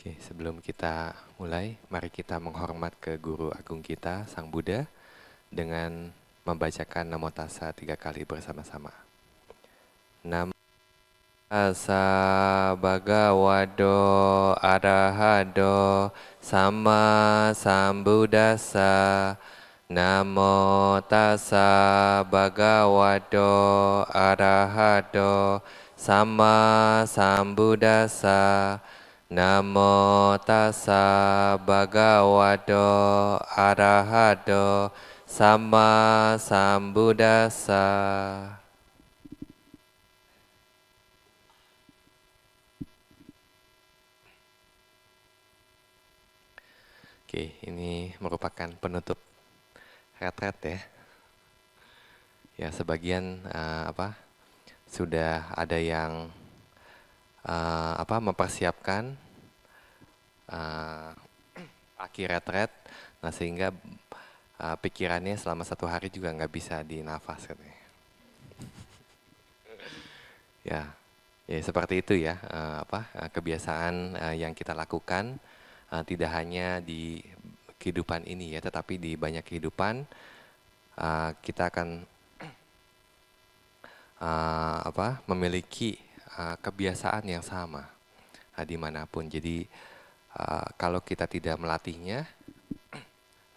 Oke, sebelum kita mulai, mari kita menghormat ke Guru Agung kita, Sang Buddha, dengan membacakan Namo Tassa 3 kali bersama-sama. Namo Tassa Bhagavato Arahato Samma Sambuddhassa. Namo Tassa Bhagavato Arahato Samma Sambuddhassa. Namo Tassa Bhagavato Arahato Samma Sambuddhassa. Oke, ini merupakan penutup retret ya. Ya, sebagian sudah ada yang mempersiapkan akhir retret, nah sehingga pikirannya selama 1 hari juga nggak bisa dinafas katanya. Ya, seperti itu ya, kebiasaan yang kita lakukan tidak hanya di kehidupan ini ya, tetapi di banyak kehidupan kita akan memiliki kebiasaan yang sama dimanapun. Jadi kalau kita tidak melatihnya,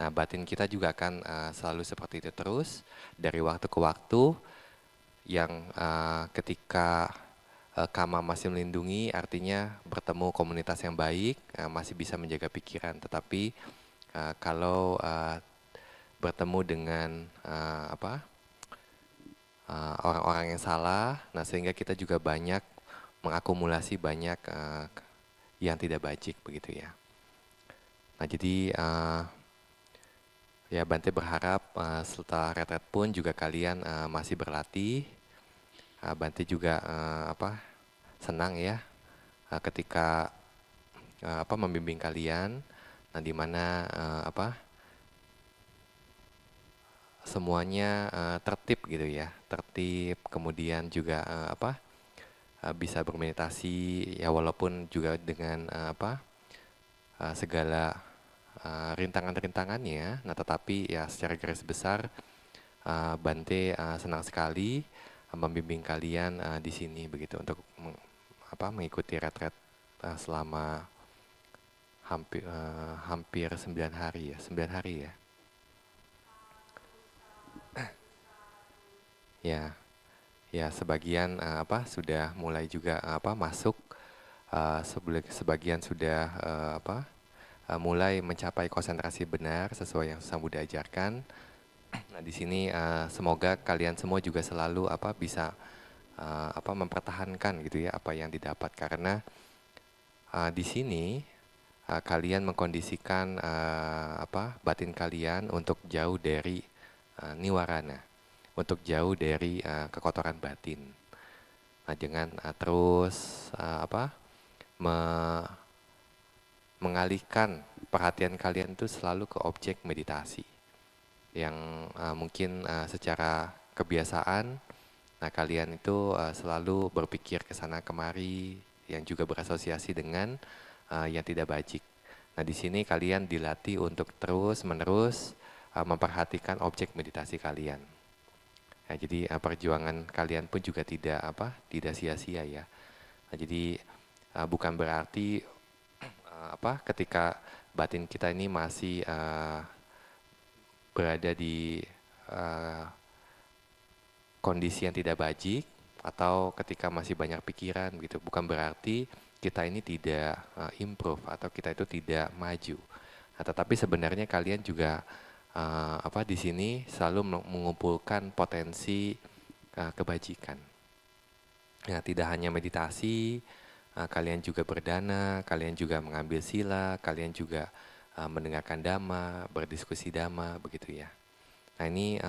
nah batin kita juga akan selalu seperti itu terus dari waktu ke waktu, yang ketika Kama masih melindungi, artinya bertemu komunitas yang baik, masih bisa menjaga pikiran. Tetapi kalau bertemu dengan orang-orang yang salah, nah sehingga kita juga banyak mengakumulasi banyak yang tidak bajik begitu ya. Nah jadi ya Bante berharap setelah retret pun juga kalian masih berlatih. Bante juga senang ya ketika membimbing kalian, nah di mana semuanya tertib gitu ya, tertib, kemudian juga bisa bermeditasi ya, walaupun juga dengan segala rintangan-rintangannya. Nah tetapi ya secara garis besar Bante senang sekali membimbing kalian di sini begitu untuk mengikuti retret selama hampir 9 hari ya, 9 hari ya. Ya, sebagian sudah mulai juga masuk, sebagian sudah mulai mencapai konsentrasi benar sesuai yang Sang Buddha ajarkan. Nah, di sini semoga kalian semua juga selalu bisa mempertahankan gitu ya apa yang didapat, karena di sini kalian mengkondisikan batin kalian untuk jauh dari niwarana, untuk jauh dari kekotoran batin. Nah, dengan terus mengalihkan perhatian kalian itu selalu ke objek meditasi yang mungkin secara kebiasaan, nah kalian itu selalu berpikir ke sana kemari yang juga berasosiasi dengan yang tidak bajik. Nah, di sini kalian dilatih untuk terus-menerus memperhatikan objek meditasi kalian. Nah, jadi perjuangan kalian pun juga tidak sia-sia ya. Nah, jadi bukan berarti ketika batin kita ini masih berada di kondisi yang tidak bajik, atau ketika masih banyak pikiran gitu, bukan berarti kita ini tidak improve atau kita itu tidak maju. Nah, tetapi sebenarnya kalian juga di sini selalu mengumpulkan potensi kebajikan. Nah, tidak hanya meditasi, kalian juga berdana, kalian juga mengambil sila, kalian juga mendengarkan dhamma, berdiskusi dhamma begitu ya. Nah, ini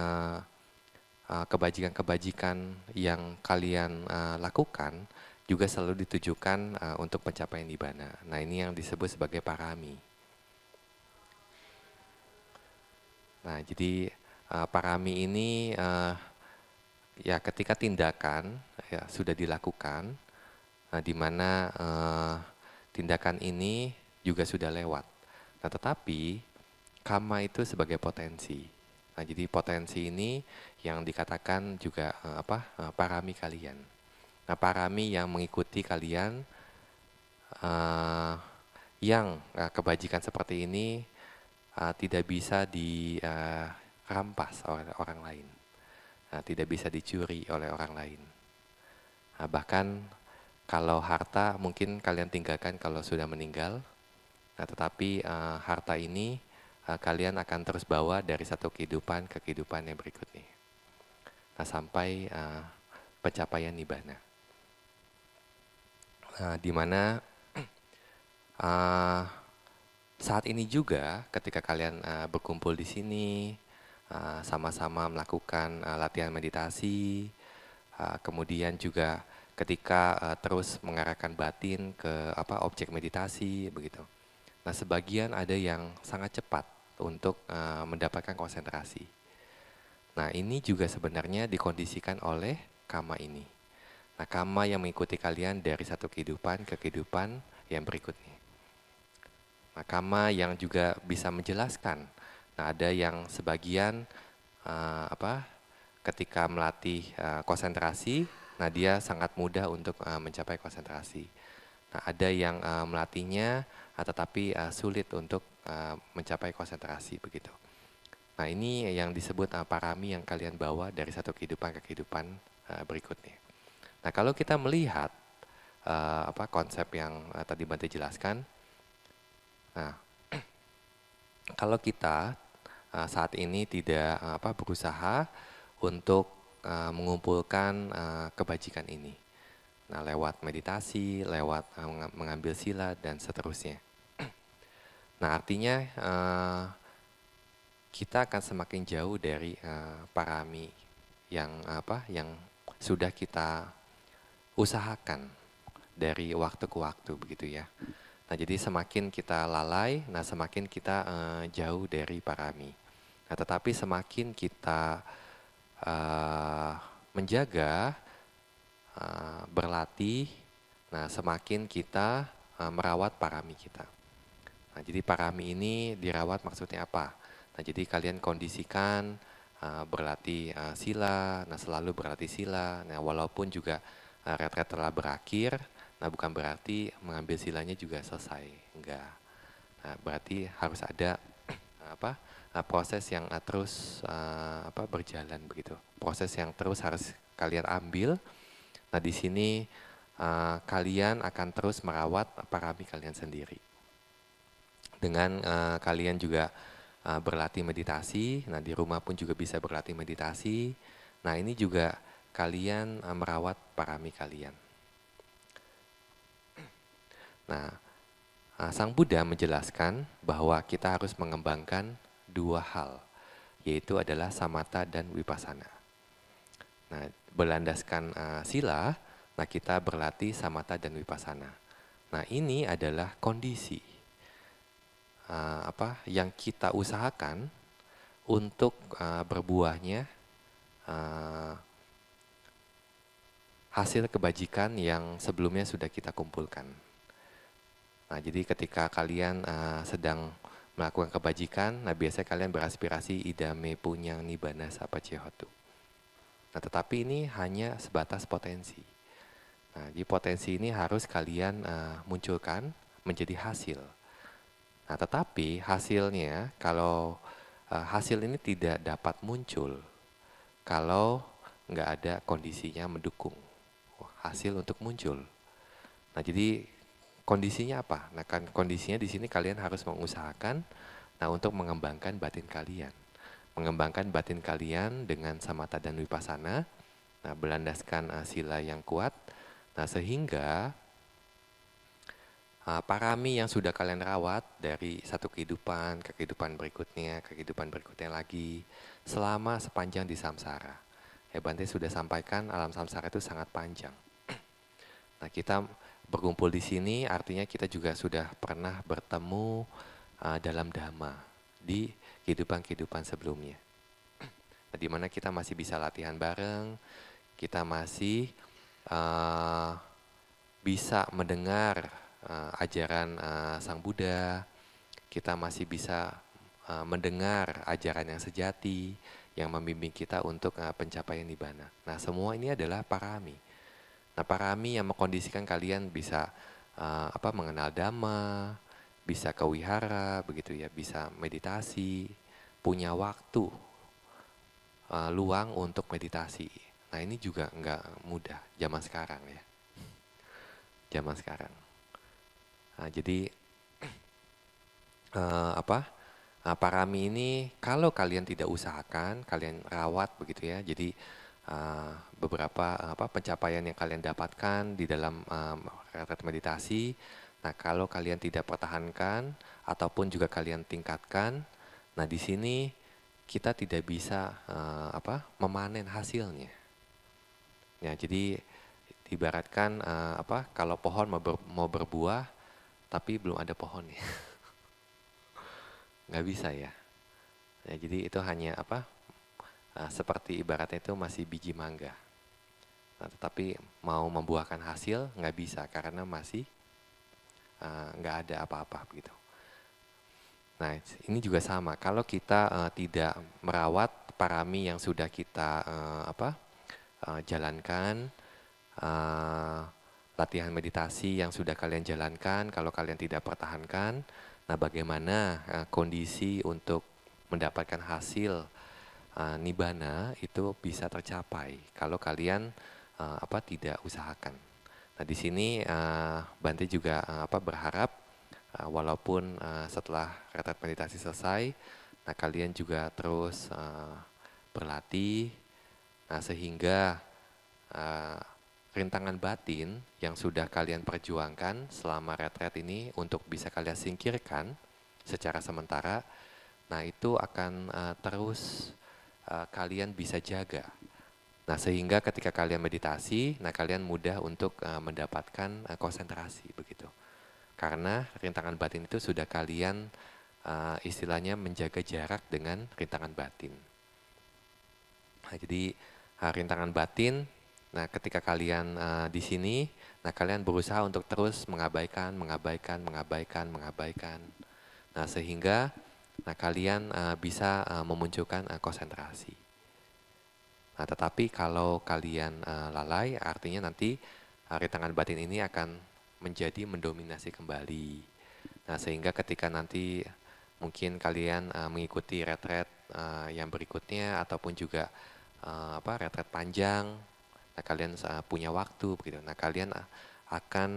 kebajikan-kebajikan yang kalian lakukan juga selalu ditujukan untuk pencapaian nibbana. Nah, ini yang disebut sebagai parami. Nah, jadi parami ini ya ketika tindakan ya sudah dilakukan, di mana tindakan ini juga sudah lewat. Nah, tetapi karma itu sebagai potensi. Nah, jadi potensi ini yang dikatakan juga parami kalian. Nah, parami yang mengikuti kalian yang kebajikan seperti ini tidak bisa dirampas oleh orang lain, tidak bisa dicuri oleh orang lain. Bahkan kalau harta mungkin kalian tinggalkan kalau sudah meninggal, tetapi harta ini kalian akan terus bawa dari satu kehidupan ke kehidupan yang berikutnya. Nah, sampai pencapaian nibbana. Di mana saat ini juga ketika kalian berkumpul di sini, sama-sama melakukan latihan meditasi, kemudian juga ketika terus mengarahkan batin ke objek meditasi begitu. Nah, sebagian ada yang sangat cepat untuk mendapatkan konsentrasi. Nah, ini juga sebenarnya dikondisikan oleh karma ini. Nah, karma yang mengikuti kalian dari satu kehidupan ke kehidupan yang berikutnya. Nah, karma yang juga bisa menjelaskan. Nah, ada yang sebagian ketika melatih konsentrasi, nah dia sangat mudah untuk mencapai konsentrasi. Nah, ada yang melatihnya tetapi sulit untuk mencapai konsentrasi begitu. Nah, ini yang disebut parami yang kalian bawa dari satu kehidupan ke kehidupan berikutnya. Nah, kalau kita melihat konsep yang tadi Bante jelaskan, nah, kalau kita saat ini tidak berusaha untuk mengumpulkan kebajikan ini, nah lewat meditasi, lewat mengambil sila dan seterusnya. Nah, artinya kita akan semakin jauh dari parami yang sudah kita usahakan dari waktu ke waktu begitu ya. Nah, jadi semakin kita lalai, nah semakin kita jauh dari parami. Nah, tetapi semakin kita menjaga, berlatih, nah semakin kita merawat parami kita. Nah, jadi parami ini dirawat maksudnya apa? Nah, jadi kalian kondisikan berlatih sila, nah selalu berlatih sila. Nah, walaupun juga retret telah berakhir, nah bukan berarti mengambil silanya juga selesai, enggak. Nah, berarti harus ada proses yang terus berjalan begitu. Proses yang terus harus kalian ambil. Nah, di sini kalian akan terus merawat parami kalian sendiri. Dengan kalian juga berlatih meditasi, nah di rumah pun juga bisa berlatih meditasi. Nah, ini juga kalian merawat parami kalian. Nah, Sang Buddha menjelaskan bahwa kita harus mengembangkan dua hal, yaitu adalah samatha dan vipassana. Nah, berlandaskan sila, nah kita berlatih samatha dan vipassana. Nah, ini adalah kondisi yang kita usahakan untuk berbuahnya hasil kebajikan yang sebelumnya sudah kita kumpulkan. Nah, jadi ketika kalian sedang melakukan kebajikan, nah biasanya kalian beraspirasi idame punyang nibbana sappacchehotu. Nah, tetapi ini hanya sebatas potensi. Nah, di potensi ini harus kalian munculkan menjadi hasil. Nah, tetapi hasilnya, kalau hasil ini tidak dapat muncul kalau nggak ada kondisinya mendukung hasil untuk muncul. Nah, jadi kondisinya apa? Nah, kan kondisinya di sini kalian harus mengusahakan untuk mengembangkan batin kalian. Mengembangkan batin kalian dengan samatha dan vipassana, nah berlandaskan sila yang kuat, nah sehingga parami yang sudah kalian rawat dari satu kehidupan ke kehidupan berikutnya, ke kehidupan berikutnya lagi, selama sepanjang di samsara. Ya, Bante sudah sampaikan alam samsara itu sangat panjang. Nah, kita berkumpul di sini artinya kita juga sudah pernah bertemu dalam dhamma di kehidupan-kehidupan sebelumnya. Nah, di mana kita masih bisa latihan bareng, kita masih bisa mendengar ajaran Sang Buddha, kita masih bisa mendengar ajaran yang sejati, yang membimbing kita untuk pencapaian nibbana. Nah, semua ini adalah parami. Nah, parami yang mengkondisikan kalian bisa mengenal Dhamma, bisa ke wihara, begitu ya, bisa meditasi, punya waktu luang untuk meditasi. Nah, ini juga nggak mudah zaman sekarang ya, zaman sekarang. Nah, jadi parami ini kalau kalian tidak usahakan, kalian rawat begitu ya. Jadi beberapa pencapaian yang kalian dapatkan di dalam retret meditasi. Nah, kalau kalian tidak pertahankan ataupun juga kalian tingkatkan, nah di sini kita tidak bisa memanen hasilnya. Ya, jadi ibaratkan kalau pohon mau berbuah tapi belum ada pohonnya. Nggak bisa ya. Ya, jadi itu hanya seperti ibaratnya itu masih biji mangga. Nah, tetapi mau membuahkan hasil nggak bisa karena masih nggak ada apa-apa begitu. Nah, ini juga sama. Kalau kita tidak merawat parami yang sudah kita jalankan, latihan meditasi yang sudah kalian jalankan, kalau kalian tidak pertahankan, nah bagaimana kondisi untuk mendapatkan hasil nibbana itu bisa tercapai kalau kalian tidak usahakan. Nah, di sini Bante juga berharap walaupun setelah retret meditasi selesai, nah kalian juga terus berlatih, nah sehingga rintangan batin yang sudah kalian perjuangkan selama retret ini untuk bisa kalian singkirkan secara sementara, nah itu akan terus kalian bisa jaga. Nah, sehingga ketika kalian meditasi, nah kalian mudah untuk mendapatkan konsentrasi begitu. Karena rintangan batin itu sudah kalian istilahnya menjaga jarak dengan rintangan batin. Nah, jadi rintangan batin, nah ketika kalian di sini, nah kalian berusaha untuk terus mengabaikan. Nah, sehingga kalian bisa memunculkan konsentrasi. Nah, tetapi kalau kalian lalai, artinya nanti rintangan batin ini akan menjadi mendominasi kembali. Nah, sehingga ketika nanti mungkin kalian mengikuti retret yang berikutnya ataupun juga retret panjang, nah kalian punya waktu begitu. Nah, kalian akan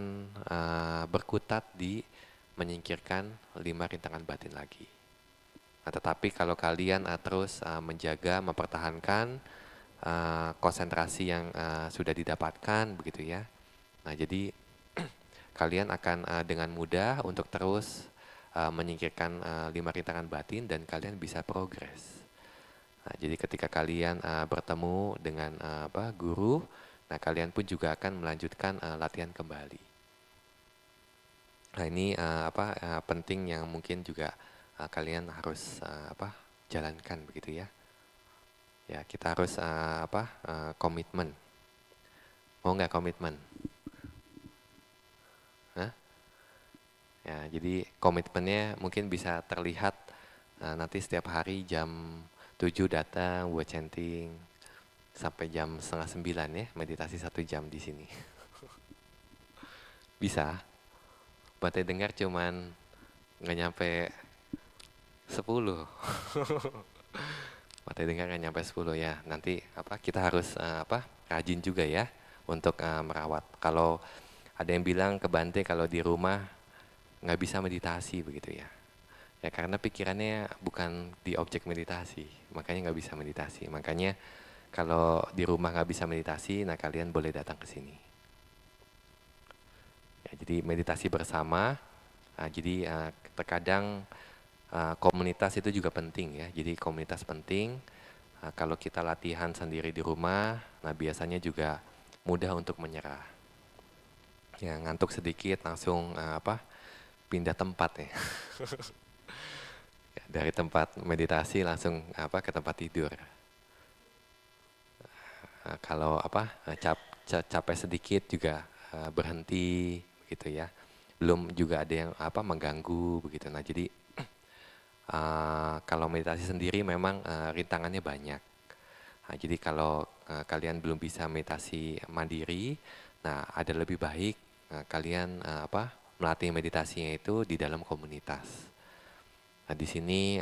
berkutat di menyingkirkan 5 rintangan batin lagi. Nah, tetapi kalau kalian terus menjaga, mempertahankan konsentrasi yang sudah didapatkan begitu ya. Nah, jadi kalian akan dengan mudah untuk terus menyingkirkan 5 rintangan batin dan kalian bisa progres. Nah, jadi ketika kalian bertemu dengan guru, nah kalian pun juga akan melanjutkan latihan kembali. Nah, ini penting yang mungkin juga kalian harus jalankan begitu ya. Ya, kita harus komitmen. Mau nggak komitmen? Hah? Ya, jadi komitmennya mungkin bisa terlihat nanti setiap hari jam 7 datang buat chanting sampai jam 8:30 ya, meditasi 1 jam di sini. Bisa. Bante dengar cuman nggak nyampe 10. Bante dengar nggak nyampe 10 ya. Nanti kita harus rajin juga ya untuk merawat. Kalau ada yang bilang ke Bante kalau di rumah nggak bisa meditasi begitu ya. Ya karena pikirannya bukan di objek meditasi, makanya nggak bisa meditasi. Makanya kalau di rumah nggak bisa meditasi, nah kalian boleh datang ke sini. Ya, jadi meditasi bersama. Jadi terkadang komunitas itu juga penting ya. Jadi komunitas penting. Kalau kita latihan sendiri di rumah, nah biasanya juga mudah untuk menyerah. Ya ngantuk sedikit langsung pindah tempat ya. Ya, dari tempat meditasi langsung ke tempat tidur. Kalau capek sedikit juga berhenti gitu ya. belum juga ada yang mengganggu begitu. Nah, jadi kalau meditasi sendiri memang rintangannya banyak. Nah, jadi kalau kalian belum bisa meditasi mandiri, nah ada lebih baik kalian melatih meditasinya itu di dalam komunitas. Nah, di sini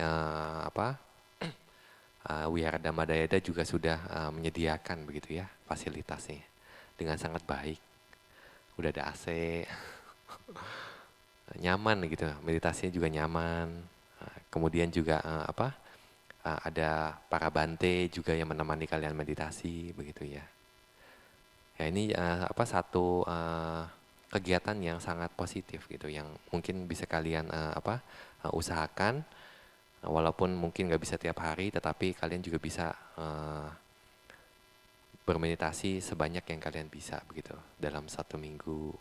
Wihara Dhamma Dayada juga sudah menyediakan begitu ya fasilitasnya dengan sangat baik. Udah ada AC, nyaman gitu, meditasinya juga nyaman. Kemudian juga ada para bante juga yang menemani kalian meditasi begitu ya. Ya ini satu kegiatan yang sangat positif gitu, yang mungkin bisa kalian usahakan, walaupun mungkin nggak bisa tiap hari, tetapi kalian juga bisa bermeditasi sebanyak yang kalian bisa begitu dalam 1 minggu.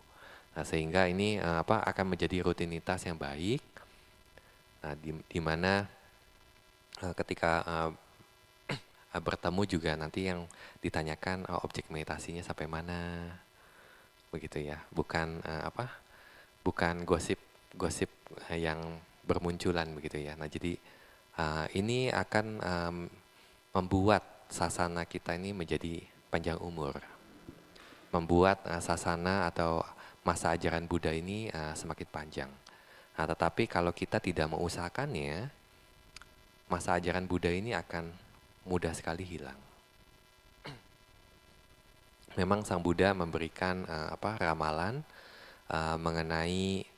Nah, sehingga ini akan menjadi rutinitas yang baik. Nah, di mana ketika bertemu juga nanti yang ditanyakan objek meditasinya sampai mana, begitu ya. Bukan gosip yang bermunculan begitu ya. Nah, jadi ini akan membuat sasana kita ini menjadi panjang umur, membuat sasana atau masa ajaran Buddha ini semakin panjang. Nah, tetapi kalau kita tidak mengusahakannya, masa ajaran Buddha ini akan mudah sekali hilang. Memang Sang Buddha memberikan ramalan mengenai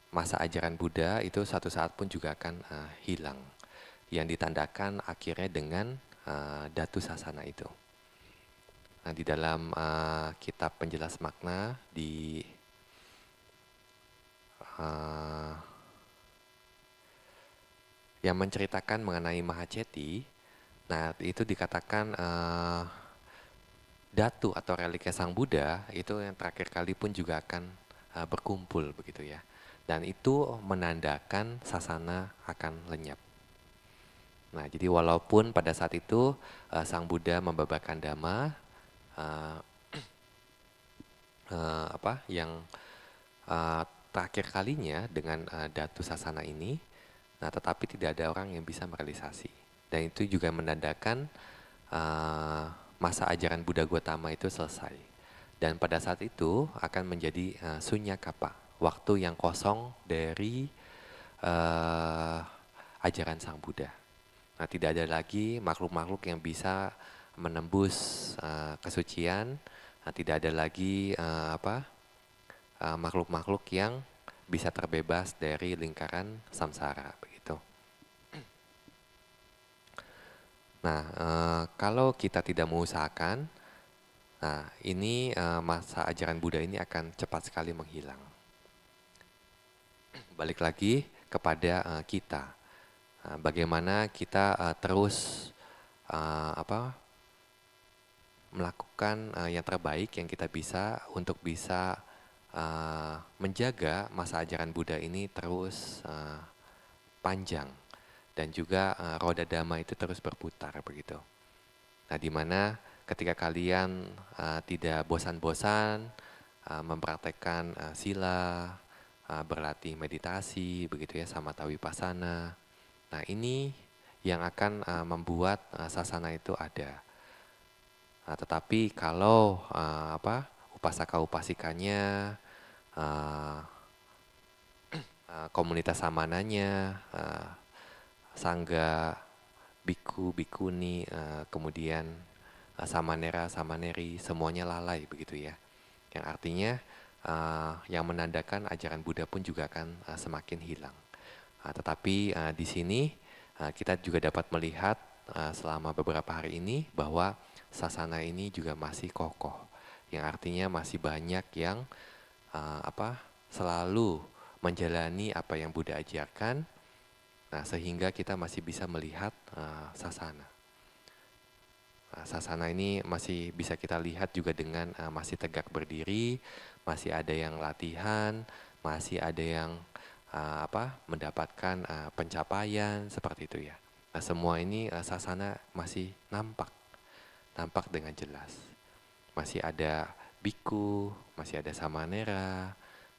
masa ajaran Buddha itu suatu saat pun juga akan hilang, yang ditandakan akhirnya dengan Datu Sasana itu. Nah, di dalam kitab penjelas makna yang menceritakan mengenai Mahaceti, nah itu dikatakan Datu atau reliknya Sang Buddha itu yang terakhir kali pun juga akan berkumpul begitu ya. Dan itu menandakan sasana akan lenyap. Nah, jadi walaupun pada saat itu Sang Buddha membabarkan Dhamma yang terakhir kalinya dengan Datu Sasana ini, nah tetapi tidak ada orang yang bisa merealisasi. Dan itu juga menandakan masa ajaran Buddha Gautama itu selesai. Dan pada saat itu akan menjadi sunyakapa, waktu yang kosong dari ajaran Sang Buddha. Nah, tidak ada lagi makhluk-makhluk yang bisa menembus kesucian. Nah, tidak ada lagi makhluk-makhluk yang bisa terbebas dari lingkaran samsara begitu. Nah, kalau kita tidak mengusahakan, nah ini masa ajaran Buddha ini akan cepat sekali menghilang. Balik lagi kepada kita, bagaimana kita terus melakukan yang terbaik yang kita bisa untuk bisa menjaga masa ajaran Buddha ini terus panjang. Dan juga roda Dhamma itu terus berputar begitu. Nah, di mana ketika kalian tidak bosan-bosan mempraktekkan sila, berlatih meditasi begitu ya, samatha vipassana. Nah, ini yang akan membuat sasana itu ada. Nah, tetapi kalau upasaka-upasikanya, komunitas samananya, sangga, biku, bikuni, kemudian samanera, samaneri, semuanya lalai begitu ya. Yang artinya yang menandakan ajaran Buddha pun juga akan semakin hilang. Tetapi di sini kita juga dapat melihat selama beberapa hari ini bahwa sasana ini juga masih kokoh. Yang artinya masih banyak yang selalu menjalani apa yang Buddha ajarkan. Nah, sehingga kita masih bisa melihat sasana. Nah, sasana ini masih bisa kita lihat juga dengan masih tegak berdiri, masih ada yang latihan, masih ada yang mendapatkan pencapaian seperti itu ya. Nah, semua ini sasana masih nampak dengan jelas. Masih ada biku, masih ada samanera,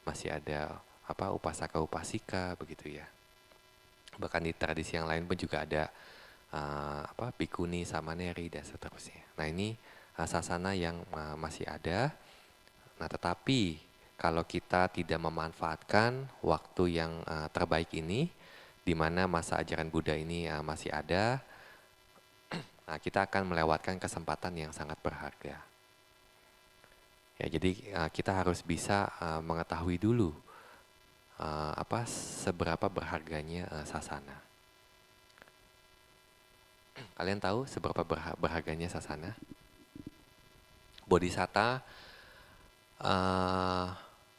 masih ada upasaka-upasika begitu ya. Bahkan di tradisi yang lain pun juga ada bikuni, samaneri dan seterusnya. Nah ini sasana yang masih ada. Nah tetapi kalau kita tidak memanfaatkan waktu yang terbaik ini, di mana masa ajaran Buddha ini masih ada, nah kita akan melewatkan kesempatan yang sangat berharga. Ya, jadi kita harus bisa mengetahui dulu seberapa berharganya sasana. Kalian tahu seberapa berharganya sasana? Bodhisatta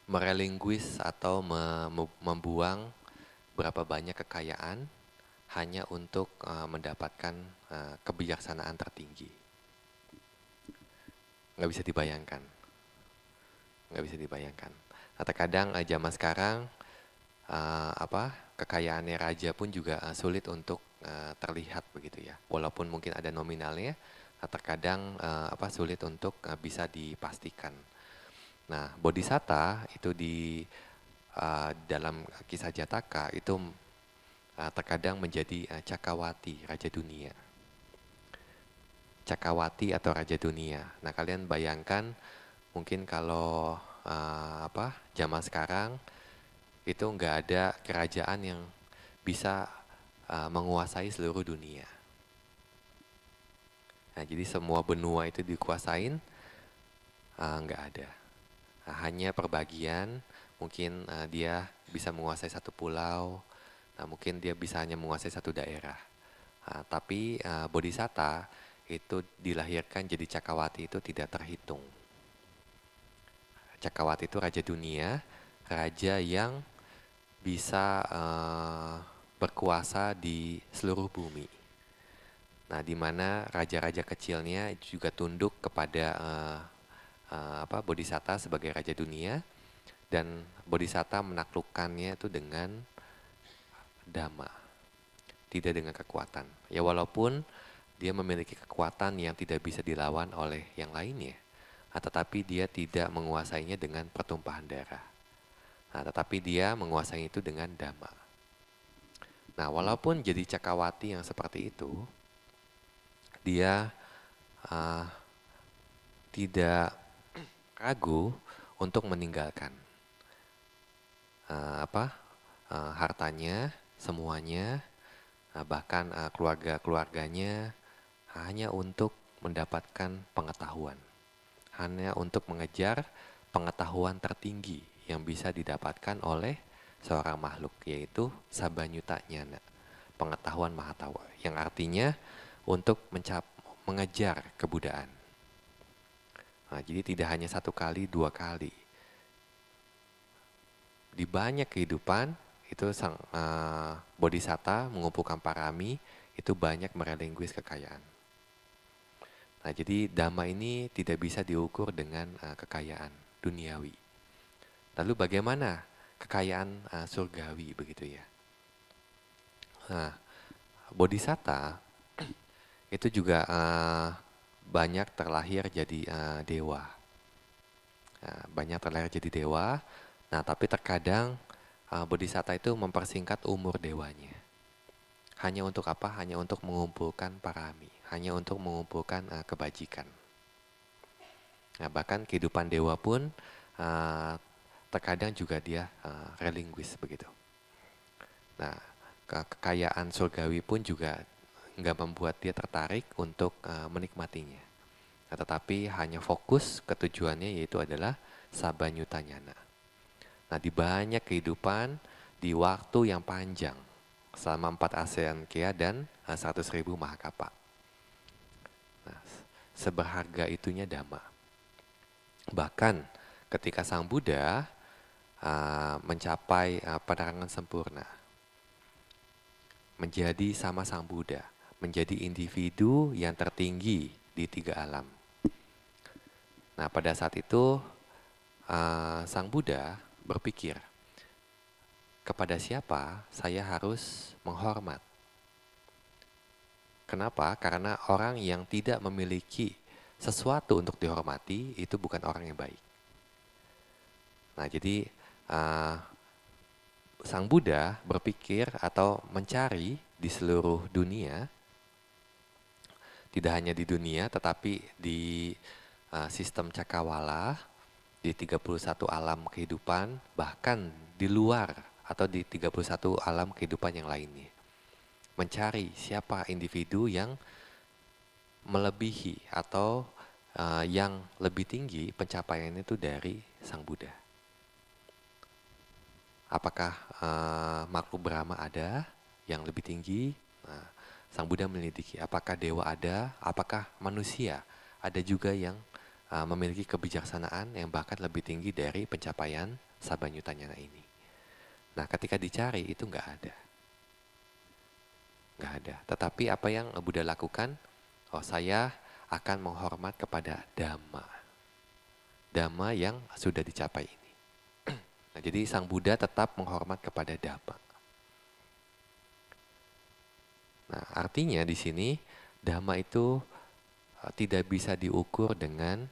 merelinguis atau membuang berapa banyak kekayaan hanya untuk mendapatkan kebijaksanaan tertinggi. Nggak bisa dibayangkan. Nggak bisa dibayangkan. Nah, terkadang zaman sekarang kekayaannya raja pun juga sulit untuk terlihat begitu ya. Walaupun mungkin ada nominalnya, terkadang sulit untuk bisa dipastikan. Nah, Bodhisatta itu di dalam kisah Jataka itu terkadang menjadi Cakawati, Raja Dunia. Cakawati atau Raja Dunia. Nah, kalian bayangkan mungkin kalau zaman sekarang itu nggak ada kerajaan yang bisa menguasai seluruh dunia. Nah, jadi semua benua itu dikuasain nggak ada. Nah, hanya perbagian, mungkin dia bisa menguasai satu pulau, nah, mungkin dia bisa hanya menguasai satu daerah. Nah, tapi Bodhisatta itu dilahirkan jadi Cakawati itu tidak terhitung. Cakawati itu Raja Dunia, raja yang bisa berkuasa di seluruh bumi. Nah, di mana raja-raja kecilnya juga tunduk kepada Bodhisatta sebagai Raja Dunia, dan Bodhisatta menaklukkannya itu dengan dhamma, tidak dengan kekuatan. Ya walaupun dia memiliki kekuatan yang tidak bisa dilawan oleh yang lainnya, tetapi dia tidak menguasainya dengan pertumpahan darah. Nah, tetapi dia menguasai itu dengan dhamma. Nah, walaupun jadi Cakawati yang seperti itu, dia tidak ragu untuk meninggalkan hartanya, semuanya, bahkan keluarga-keluarganya hanya untuk mendapatkan pengetahuan, hanya untuk mengejar pengetahuan tertinggi yang bisa didapatkan oleh seorang makhluk, yaitu Sabanyuta Nyana, pengetahuan Mahatawa, yang artinya untuk mengejar kebudaan. Nah, jadi tidak hanya satu kali, dua kali. Di banyak kehidupan, itu sang Bodhisatta mengumpulkan parami, itu banyak merelinguis kekayaan. Nah, jadi dhamma ini tidak bisa diukur dengan kekayaan duniawi. Lalu bagaimana kekayaan surgawi begitu ya? Nah, Bodhisatta itu juga banyak terlahir jadi dewa. Banyak terlahir jadi dewa. Nah, tapi terkadang Bodhisatta itu mempersingkat umur dewanya. Hanya untuk apa? Hanya untuk mengumpulkan parami, hanya untuk mengumpulkan kebajikan. Nah, bahkan kehidupan dewa pun terkadang juga dia relinguis begitu. Nah, kekayaan surgawi pun juga nggak membuat dia tertarik untuk menikmatinya. Nah, tetapi hanya fokus ke tujuannya, yaitu adalah Sabanyuta Nyana. Nah, di banyak kehidupan, di waktu yang panjang, selama 4 ASEAN Kea dan 100.000 Mahakapa. Nah, seberharga itunya dhamma. Bahkan ketika Sang Buddha mencapai penerangan sempurna, menjadi sama Sang Buddha, menjadi individu yang tertinggi di 3 alam. Nah, pada saat itu Sang Buddha berpikir, kepada siapa saya harus menghormat? Kenapa? Karena orang yang tidak memiliki sesuatu untuk dihormati itu bukan orang yang baik. Nah, jadi uh, Sang Buddha berpikir atau mencari di seluruh dunia, tidak hanya di dunia tetapi di sistem cakrawala, di 31 alam kehidupan, bahkan di luar atau di 31 alam kehidupan yang lainnya. Mencari siapa individu yang melebihi atau yang lebih tinggi pencapaiannya itu dari Sang Buddha. Apakah makhluk Brahma ada yang lebih tinggi? Nah, Sang Buddha menyelidiki. Apakah dewa ada? Apakah manusia ada juga yang memiliki kebijaksanaan yang bahkan lebih tinggi dari pencapaian Sabanyutanyana ini? Nah, ketika dicari itu nggak ada. Nggak ada. Tetapi apa yang Buddha lakukan? Oh, saya akan menghormat kepada Dhamma. Dhamma yang sudah dicapai ini. Nah, jadi Sang Buddha tetap menghormat kepada Dhamma. Nah, artinya di sini Dhamma itu tidak bisa diukur dengan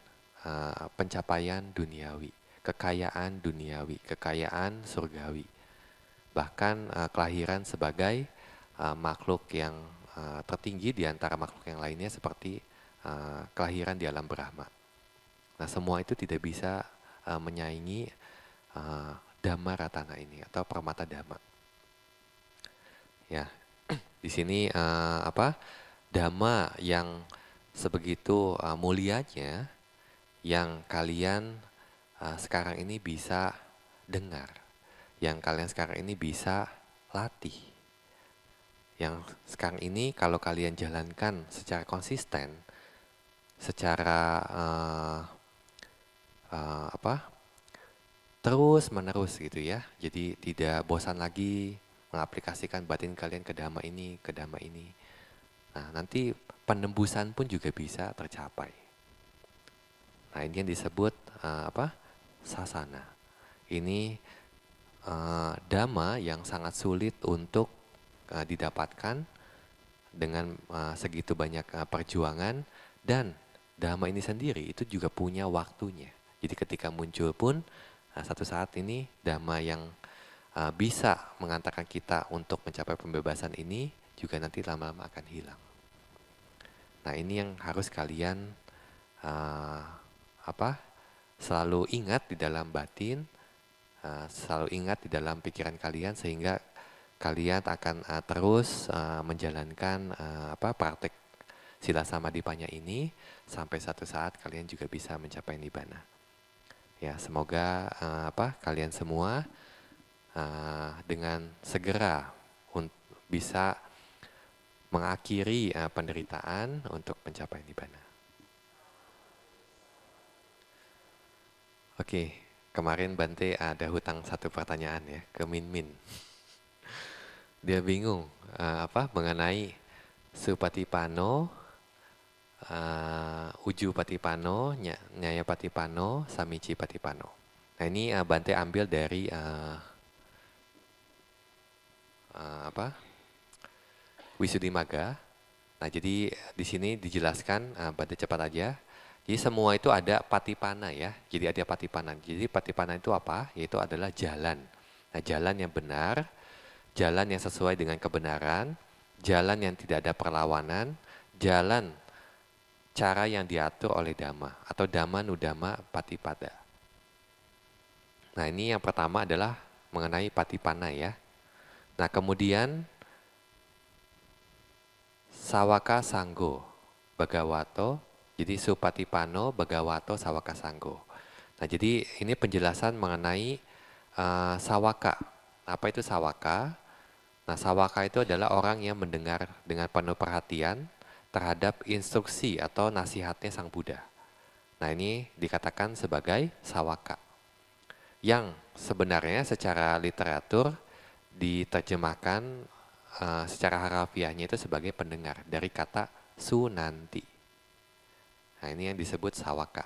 pencapaian duniawi, kekayaan duniawi, kekayaan surgawi. Bahkan kelahiran sebagai makhluk yang tertinggi di antara makhluk yang lainnya seperti kelahiran di alam Brahma. Nah, semua itu tidak bisa menyaingi Dhamma Ratana ini atau Permata Dhamma. Ya, di sini Dhamma yang sebegitu mulianya yang kalian sekarang ini bisa dengar, yang kalian sekarang ini bisa latih. Yang sekarang ini kalau kalian jalankan secara konsisten, secara terus menerus gitu ya. Jadi tidak bosan lagi mengaplikasikan batin kalian ke Dhamma ini, ke Dhamma ini. Nah, nanti penembusan pun juga bisa tercapai. Nah, ini yang disebut sasana. Ini Dhamma yang sangat sulit untuk didapatkan dengan segitu banyak perjuangan, dan Dhamma ini sendiri itu juga punya waktunya. Jadi ketika muncul pun satu saat ini Dhamma yang bisa mengantarkan kita untuk mencapai pembebasan ini juga nanti lama-lama akan hilang. Nah, ini yang harus kalian selalu ingat di dalam batin, selalu ingat di dalam pikiran kalian, sehingga kalian akan terus menjalankan praktek Sila Samadipanya ini sampai satu saat kalian juga bisa mencapai Nibbana. Ya, semoga kalian semua dengan segera bisa mengakhiri penderitaan untuk mencapai Nibbana. Oke, kemarin Bante ada hutang satu pertanyaan ya ke Min Min. Dia bingung mengenai Supatipano, Uju Patipano, Nyaya Patipano, Samici Patipano. Nah, ini Bante ambil dari Wisuddhimagga. Nah, jadi di sini dijelaskan, Bante cepat aja. Jadi semua itu ada patipana ya. Jadi ada patipana. Jadi patipana itu apa? Yaitu adalah jalan. Nah, jalan yang benar, jalan yang sesuai dengan kebenaran, jalan yang tidak ada perlawanan, jalan cara yang diatur oleh Dhamma atau Dhamma Nudhamma Patipada. Nah, ini yang pertama adalah mengenai patipana ya. Nah, kemudian Sawaka Sanggo Bhagavato, jadi Supatipano Bhagavato Sawaka Sanggo. Nah, jadi ini penjelasan mengenai sawaka. Apa itu sawaka? Nah, sawaka itu adalah orang yang mendengar dengan penuh perhatian terhadap instruksi atau nasihatnya Sang Buddha. Nah, ini dikatakan sebagai sawaka. Yang sebenarnya secara literatur diterjemahkan secara harafiahnya itu sebagai pendengar dari kata sunanti. Nah, ini yang disebut sawaka.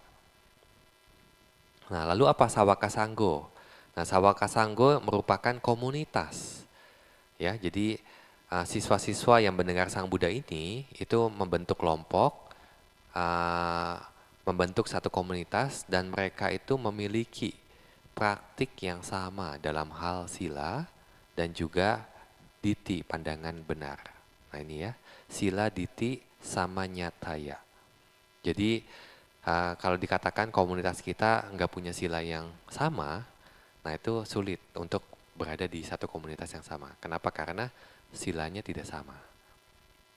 Nah, lalu apa sawaka sanggo? Nah, sawaka sanggo merupakan komunitas. Ya, jadi siswa-siswa yang mendengar Sang Buddha ini itu membentuk kelompok, membentuk satu komunitas, dan mereka itu memiliki praktik yang sama dalam hal sila dan juga diti, pandangan benar. Nah ini ya, sila, diti, samanyataya. Jadi kalau dikatakan komunitas kita nggak punya sila yang sama, nah itu sulit untuk berada di satu komunitas yang sama. Kenapa? Karena silanya tidak sama.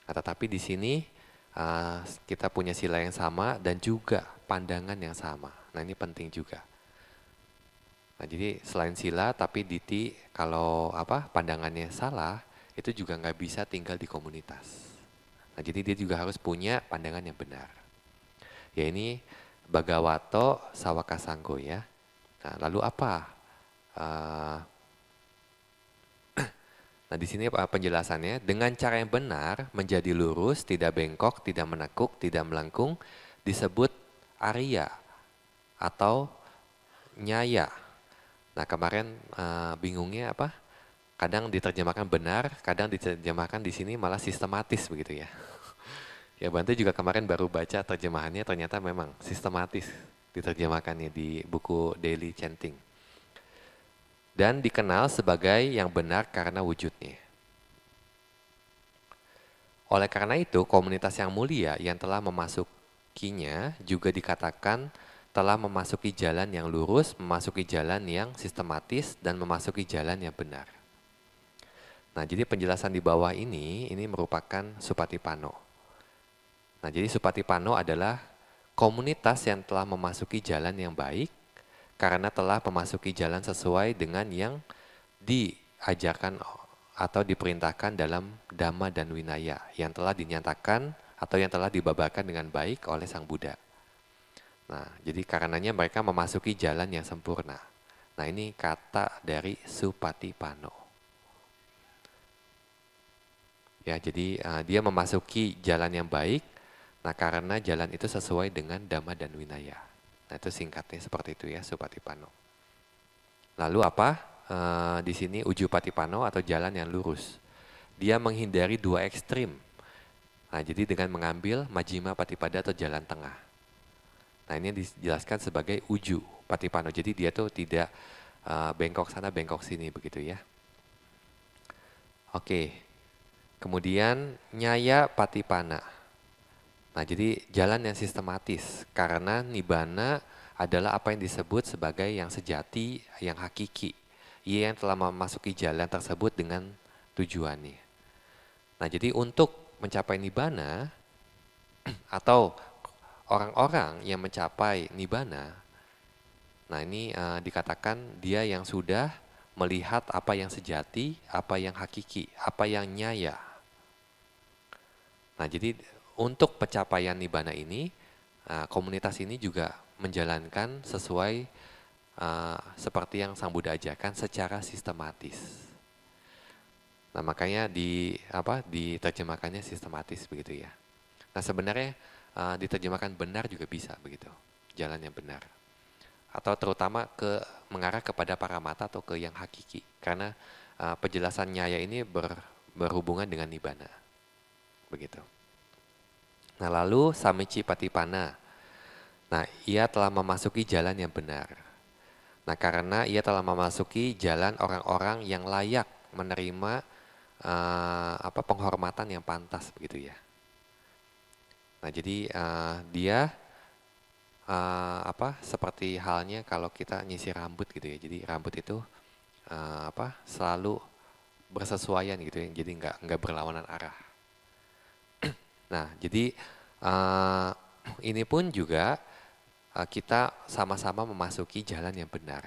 Nah, tetapi di sini kita punya sila yang sama dan juga pandangan yang sama. Nah ini penting juga. Nah jadi selain sila tapi diti kalau pandangannya salah itu juga nggak bisa tinggal di komunitas. Nah jadi dia juga harus punya pandangan yang benar. Ya ini Bhagavato Sawaka Sanggo ya. Nah lalu apa? Nah di sini penjelasannya, dengan cara yang benar menjadi lurus, tidak bengkok, tidak menekuk, tidak melengkung, disebut Arya atau Nyaya. Nah kemarin bingungnya apa? Kadang diterjemahkan benar, kadang diterjemahkan di sini malah sistematis begitu ya. Ya Bante juga kemarin baru baca terjemahannya, ternyata memang sistematis diterjemahkannya di buku Daily Chanting. Dan dikenal sebagai yang benar karena wujudnya. Oleh karena itu, komunitas yang mulia yang telah memasukinya juga dikatakan telah memasuki jalan yang lurus, memasuki jalan yang sistematis, dan memasuki jalan yang benar. Nah, jadi penjelasan di bawah ini merupakan Supatipano. Nah, jadi Supatipano adalah komunitas yang telah memasuki jalan yang baik karena telah memasuki jalan sesuai dengan yang diajarkan atau diperintahkan dalam Dhamma dan Winaya yang telah dinyatakan atau yang telah dibabarkan dengan baik oleh Sang Buddha. Nah, jadi karenanya mereka memasuki jalan yang sempurna. Nah, ini kata dari Supatipano. Ya, jadi dia memasuki jalan yang baik. Nah, karena jalan itu sesuai dengan Dhamma dan Winaya. Nah, itu singkatnya seperti itu ya, Supatipano. Lalu apa? Di sini Ujupatipano atau jalan yang lurus. Dia menghindari dua ekstrim. Nah, jadi dengan mengambil Majjhima Patipada atau jalan tengah. Nah, ini dijelaskan sebagai Uju Patipano. Jadi dia tuh tidak bengkok sana, bengkok sini begitu ya. Oke. Kemudian Nyaya Patipana. Nah, jadi jalan yang sistematis karena Nibbana adalah apa yang disebut sebagai yang sejati, yang hakiki. Ia yang telah memasuki jalan tersebut dengan tujuannya. Nah, jadi untuk mencapai Nibbana atau orang-orang yang mencapai Nibbana, nah ini dikatakan dia yang sudah melihat apa yang sejati, apa yang hakiki, apa yang nyaya. Nah, jadi untuk pencapaian Nibbana ini, komunitas ini juga menjalankan sesuai seperti yang Sang Buddha ajarkan secara sistematis. Nah, makanya diterjemahkannya sistematis begitu ya. Nah, sebenarnya diterjemahkan benar juga bisa begitu, jalan yang benar. Atau terutama mengarah kepada paramata atau ke yang hakiki. Karena penjelasan nyaya ini berhubungan dengan Nibbana. Begitu. Nah, lalu Samici Patipana. Nah, ia telah memasuki jalan yang benar. Nah, karena ia telah memasuki jalan orang-orang yang layak menerima penghormatan yang pantas begitu ya. Nah, jadi dia seperti halnya kalau kita nyisir rambut gitu ya. Jadi rambut itu selalu bersesuaian gitu ya. Jadi nggak berlawanan arah. Nah, jadi ini pun juga kita sama-sama memasuki jalan yang benar.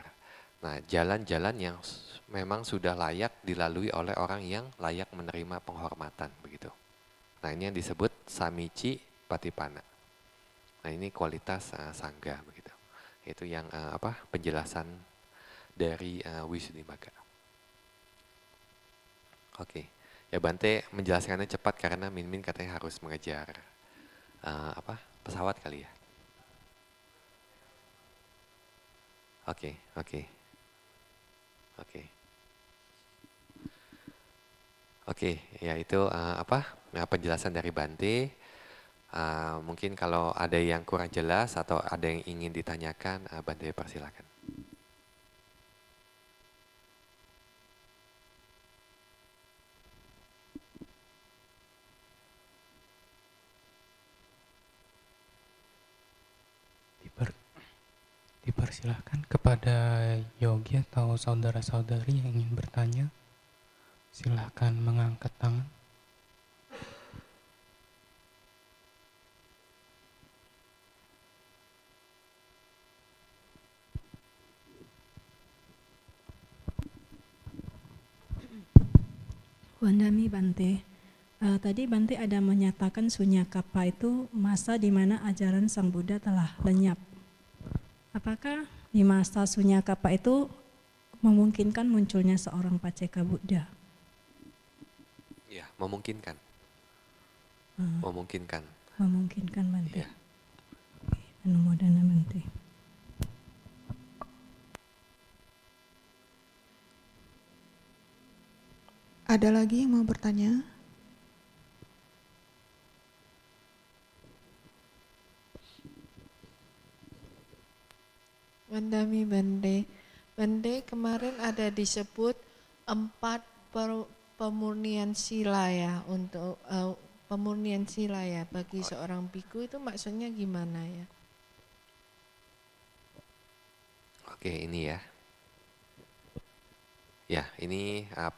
Nah, jalan-jalan yang memang sudah layak dilalui oleh orang yang layak menerima penghormatan begitu. Nah, ini yang disebut Samici Patipana. Nah, ini kualitas sangga begitu. Itu yang penjelasan dari Visuddhimagga. Oke. Ya Bante menjelaskannya cepat karena Min katanya harus mengejar pesawat kali ya. Oke. Oke, ya itu penjelasan dari Bante. Mungkin kalau ada yang kurang jelas atau ada yang ingin ditanyakan, Bante persilakan. Dipersilahkan kepada Yogi atau saudara-saudari yang ingin bertanya, silahkan mengangkat tangan. Wandami Bante, tadi Bante ada menyatakan Sunyakapa itu masa di mana ajaran Sang Buddha telah lenyap. Apakah di masa Sunyakapa itu memungkinkan munculnya seorang Paceka Buddha? Ya, memungkinkan. Memungkinkan. Memungkinkan Bante. Ya. Anumodana Bante. Ada lagi yang mau bertanya? Wandami Bante. Bante, kemarin ada disebut 4 pemurnian sila ya, untuk pemurnian sila ya bagi seorang biku, itu maksudnya gimana ya? Oke, ini ya. Ya, ini 4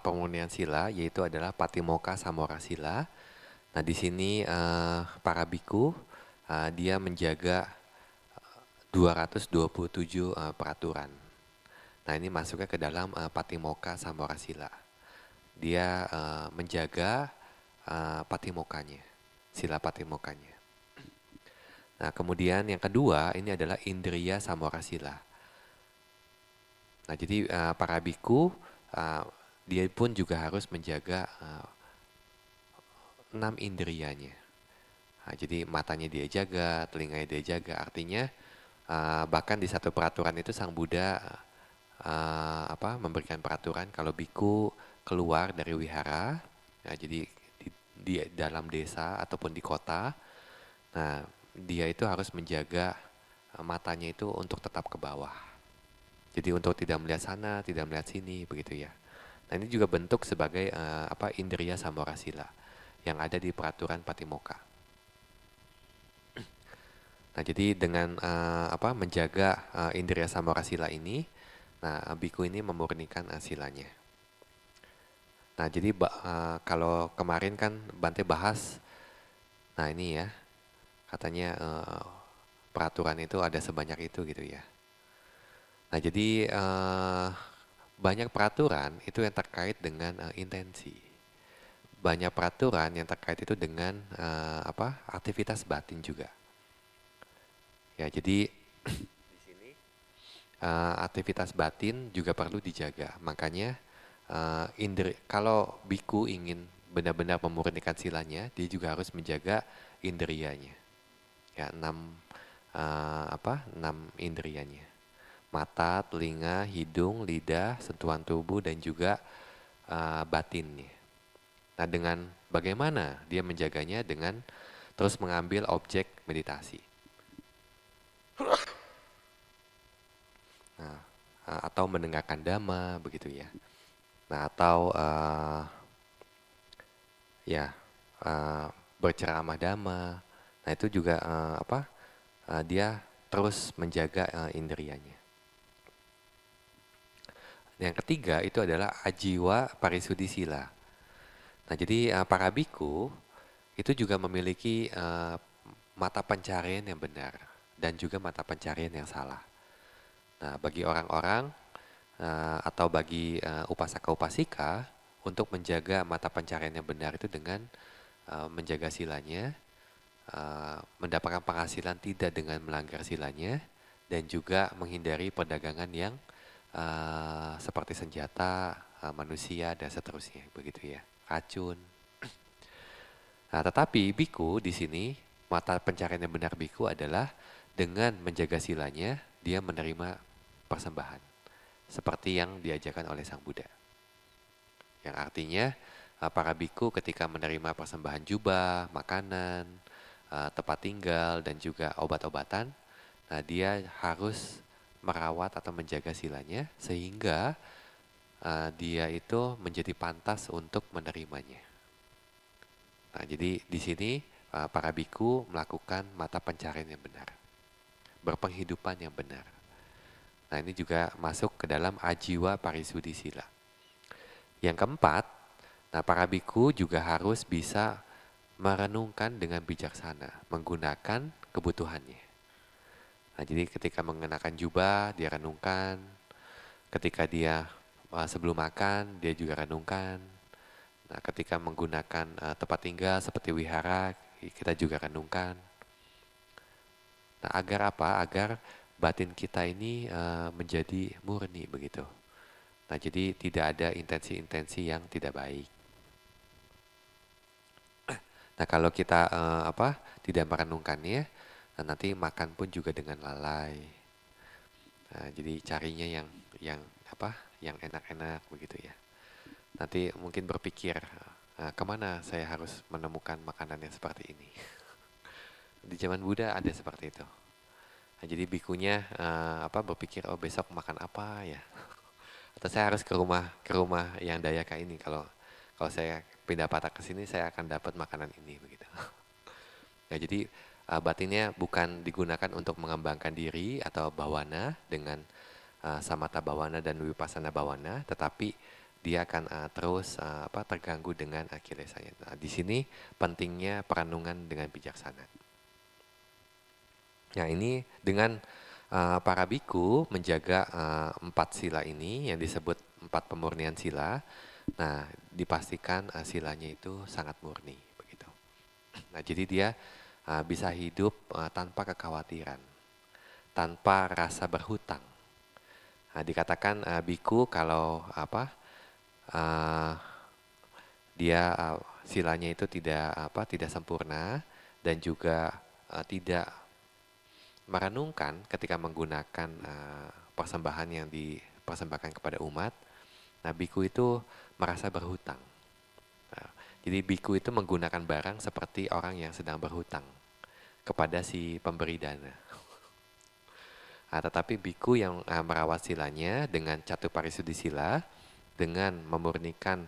pemurnian sila, yaitu adalah Patimokkha Samora Sila. Nah, di sini para biku dia menjaga 227 peraturan. Nah, ini masuknya ke dalam Patimokkha Samora Sila. Dia menjaga patimokkanya, sila patimokkanya. Nah, kemudian yang kedua ini adalah Indriya Samora Sila. Nah, jadi para biku dia pun juga harus menjaga 6 indriyanya. Nah, jadi matanya dia jaga, telinganya dia jaga. Artinya bahkan di satu peraturan itu Sang Buddha memberikan peraturan kalau biku keluar dari wihara, ya, jadi di dalam desa ataupun di kota, nah dia itu harus menjaga matanya itu untuk tetap ke bawah. Jadi untuk tidak melihat sana, tidak melihat sini, begitu ya. Nah, ini juga bentuk sebagai Indriya Samora Sila yang ada di peraturan Patimokkha. Nah, jadi dengan menjaga Indriya Samora Sila ini, nah biku ini memurnikan silanya. Nah, jadi kalau kemarin kan Bante bahas, nah ini ya, katanya peraturan itu ada sebanyak itu gitu ya. Nah, jadi banyak peraturan itu yang terkait dengan intensi. Banyak peraturan yang terkait itu dengan aktivitas batin juga. Ya, jadi di sini aktivitas batin juga perlu dijaga. Makanya kalau biku ingin benar-benar memurnikan silanya, dia juga harus menjaga indriyanya. Ya, 6 indriyanya. Mata, telinga, hidung, lidah, sentuhan tubuh, dan juga batinnya. Nah, dengan bagaimana dia menjaganya? Dengan terus mengambil objek meditasi. Nah, atau mendengarkan dhamma, begitu ya. Nah, atau berceramah dhamma. Nah, itu juga dia terus menjaga indriyanya. Yang ketiga itu adalah ajiwa parisudhi sila. Nah, jadi para biku itu juga memiliki mata pencarian yang benar dan juga mata pencarian yang salah. Nah, bagi orang-orang atau bagi upasaka-upasika untuk menjaga mata pencarian yang benar itu dengan menjaga silanya, mendapatkan penghasilan tidak dengan melanggar silanya, dan juga menghindari perdagangan yang seperti senjata, manusia, dan seterusnya, begitu ya, racun. Nah, tetapi biku di sini, mata pencarian yang benar biku adalah dengan menjaga silanya, dia menerima persembahan. Seperti yang diajarkan oleh Sang Buddha. Yang artinya, para biku ketika menerima persembahan jubah, makanan, tempat tinggal, dan juga obat-obatan, nah dia harus merawat atau menjaga silanya sehingga dia itu menjadi pantas untuk menerimanya. Nah, jadi di sini para biku melakukan mata pencarian yang benar. berpenghidupan yang benar. Nah, ini juga masuk ke dalam ajiwa parisudi sila. Yang keempat, nah para biku juga harus bisa merenungkan dengan bijaksana, menggunakan kebutuhannya. Nah, jadi ketika mengenakan jubah, dia renungkan. Ketika dia sebelum makan, dia juga renungkan. Nah, ketika menggunakan tempat tinggal seperti wihara, kita juga renungkan. Nah, agar apa? Agar batin kita ini menjadi murni begitu. Nah, jadi tidak ada intensi-intensi yang tidak baik. Nah, kalau kita tidak merenungkannya, nah, nanti makan pun juga dengan lalai. Nah, jadi carinya yang enak-enak begitu ya. Nanti mungkin berpikir kemana saya harus menemukan makanan yang seperti ini. Di zaman Buddha ada seperti itu. Nah, jadi bikunya berpikir besok makan apa ya? Atau saya harus ke rumah yang Dayaka ini, kalau saya pindah patah ke sini saya akan dapat makanan ini begitu. Nah, jadi batinnya bukan digunakan untuk mengembangkan diri atau bawana dengan samatha bawana dan vipassana bawana, tetapi dia akan terus terganggu dengan kilesanya. Nah, di sini pentingnya perenungan dengan bijaksana. Nah, ini dengan para biku menjaga 4 sila ini yang disebut 4 pemurnian sila. Nah, dipastikan silanya itu sangat murni begitu. Nah, jadi dia bisa hidup tanpa kekhawatiran, tanpa rasa berhutang. Nah, dikatakan biku kalau dia silanya itu tidak sempurna dan juga tidak merenungkan ketika menggunakan persembahan yang dipersembahkan kepada umat. Nah, biku itu merasa berhutang. Nah, jadi biku itu menggunakan barang seperti orang yang sedang berhutang kepada si pemberi dana. Nah, tetapi biku yang merawat silanya dengan catuparisudi sila, dengan memurnikan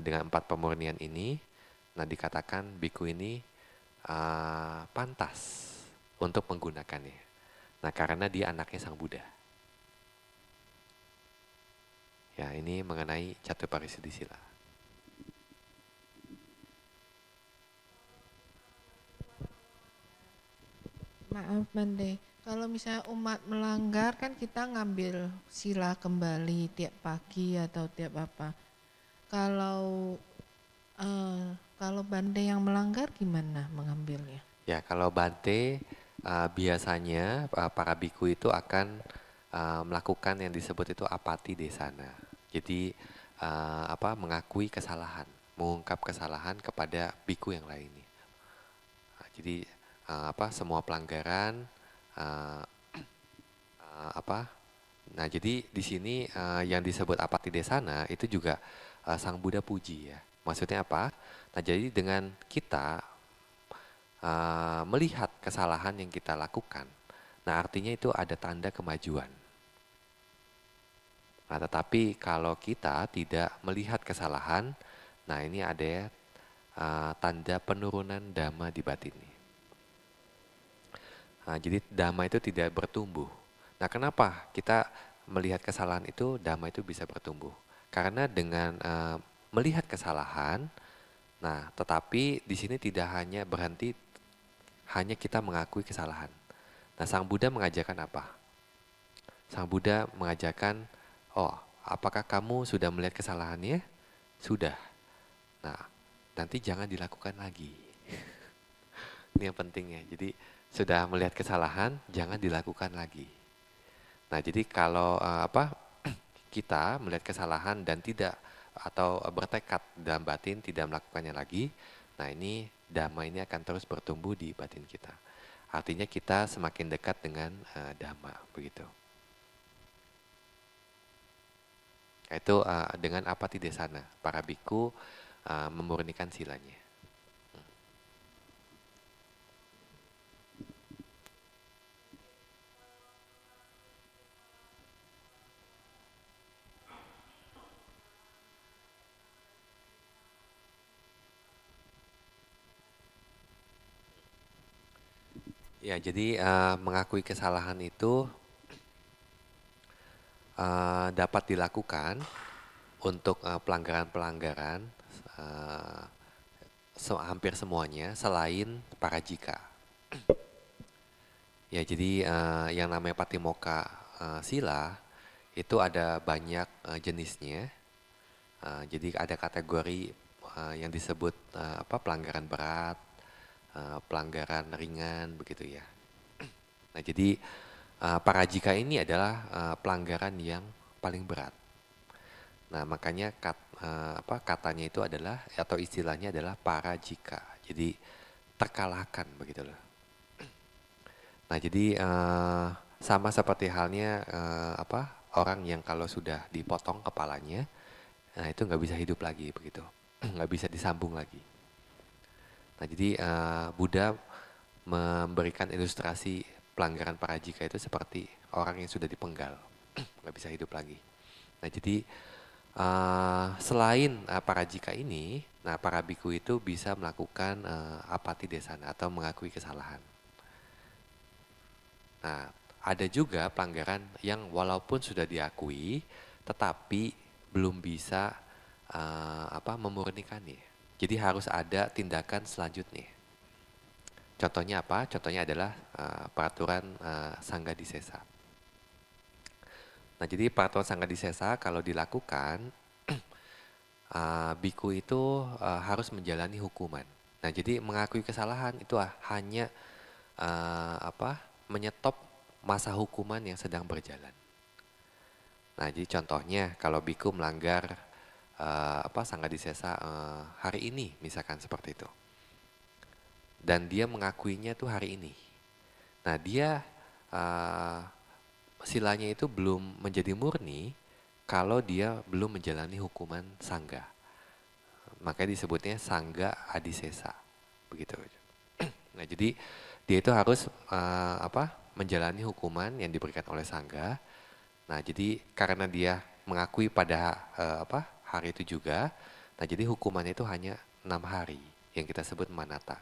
dengan 4 pemurnian ini, nah dikatakan biku ini pantas untuk menggunakannya. Nah, karena dia anaknya Sang Buddha. Ya, ini mengenai catuparisudi sila. Maaf Bante, kalau misalnya umat melanggar kan kita ngambil sila kembali tiap pagi atau tiap apa. Kalau Bante yang melanggar gimana mengambilnya? Ya, kalau Bante biasanya para biku itu akan melakukan yang disebut itu apati desana. Jadi mengakui kesalahan, mengungkap kesalahan kepada biku yang lainnya. Nah, jadi semua pelanggaran Nah, jadi di sini yang disebut apati desana itu juga Sang Buddha puji ya. Maksudnya apa? Nah, jadi dengan kita melihat kesalahan yang kita lakukan, nah artinya itu ada tanda kemajuan. Nah, tetapi kalau kita tidak melihat kesalahan, nah ini ada tanda penurunan dhamma di batin. Nah, jadi dhamma itu tidak bertumbuh. Nah, kenapa kita melihat kesalahan itu, dhamma itu bisa bertumbuh? Karena dengan melihat kesalahan, nah tetapi di sini tidak hanya berhenti hanya kita mengakui kesalahan. Nah, Sang Buddha mengajarkan apa? Sang Buddha mengajarkan, apakah kamu sudah melihat kesalahannya? Sudah. Nah, nanti jangan dilakukan lagi. Ini yang pentingnya. Jadi sudah melihat kesalahan, jangan dilakukan lagi. Nah, jadi kalau kita melihat kesalahan dan tidak atau bertekad dalam batin tidak melakukannya lagi, nah ini dhamma ini akan terus bertumbuh di batin kita. Artinya kita semakin dekat dengan dhamma, begitu. Itu dengan apati desana, para biku memurnikan silanya. Ya, jadi mengakui kesalahan itu dapat dilakukan untuk pelanggaran-pelanggaran eh, hampir semuanya selain parajika. Ya, jadi yang namanya patimokkha sila itu ada banyak jenisnya. Jadi ada kategori yang disebut pelanggaran berat, pelanggaran ringan begitu ya. Nah, jadi parajika ini adalah pelanggaran yang paling berat. Nah, makanya katanya itu adalah atau istilahnya adalah parajika. Jadi terkalahkan begitu loh. Nah, jadi sama seperti halnya orang yang kalau sudah dipotong kepalanya, nah itu nggak bisa hidup lagi begitu, nggak bisa disambung lagi. Nah, jadi Buddha memberikan ilustrasi pelanggaran parajika itu seperti orang yang sudah dipenggal, nggak bisa hidup lagi. Nah, jadi selain parajika ini, nah para biku itu bisa melakukan apati desana atau mengakui kesalahan. Nah, ada juga pelanggaran yang walaupun sudah diakui, tetapi belum bisa memurnikannya. Jadi harus ada tindakan selanjutnya. Contohnya apa? Contohnya adalah peraturan sangga disesa. Nah, jadi peraturan sangga disesa kalau dilakukan, biku itu harus menjalani hukuman. Nah, jadi mengakui kesalahan itu hanya menyetop masa hukuman yang sedang berjalan. Nah, jadi contohnya kalau biku melanggar sangga disesa hari ini misalkan seperti itu. Dan dia mengakuinya tuh hari ini. Nah, dia silanya itu belum menjadi murni kalau dia belum menjalani hukuman sangga. Makanya disebutnya sangga adisesa. Begitu. Nah, jadi dia itu harus menjalani hukuman yang diberikan oleh sangga. Nah, jadi karena dia mengakui pada hari itu juga, nah jadi hukumannya itu hanya 6 hari yang kita sebut manata.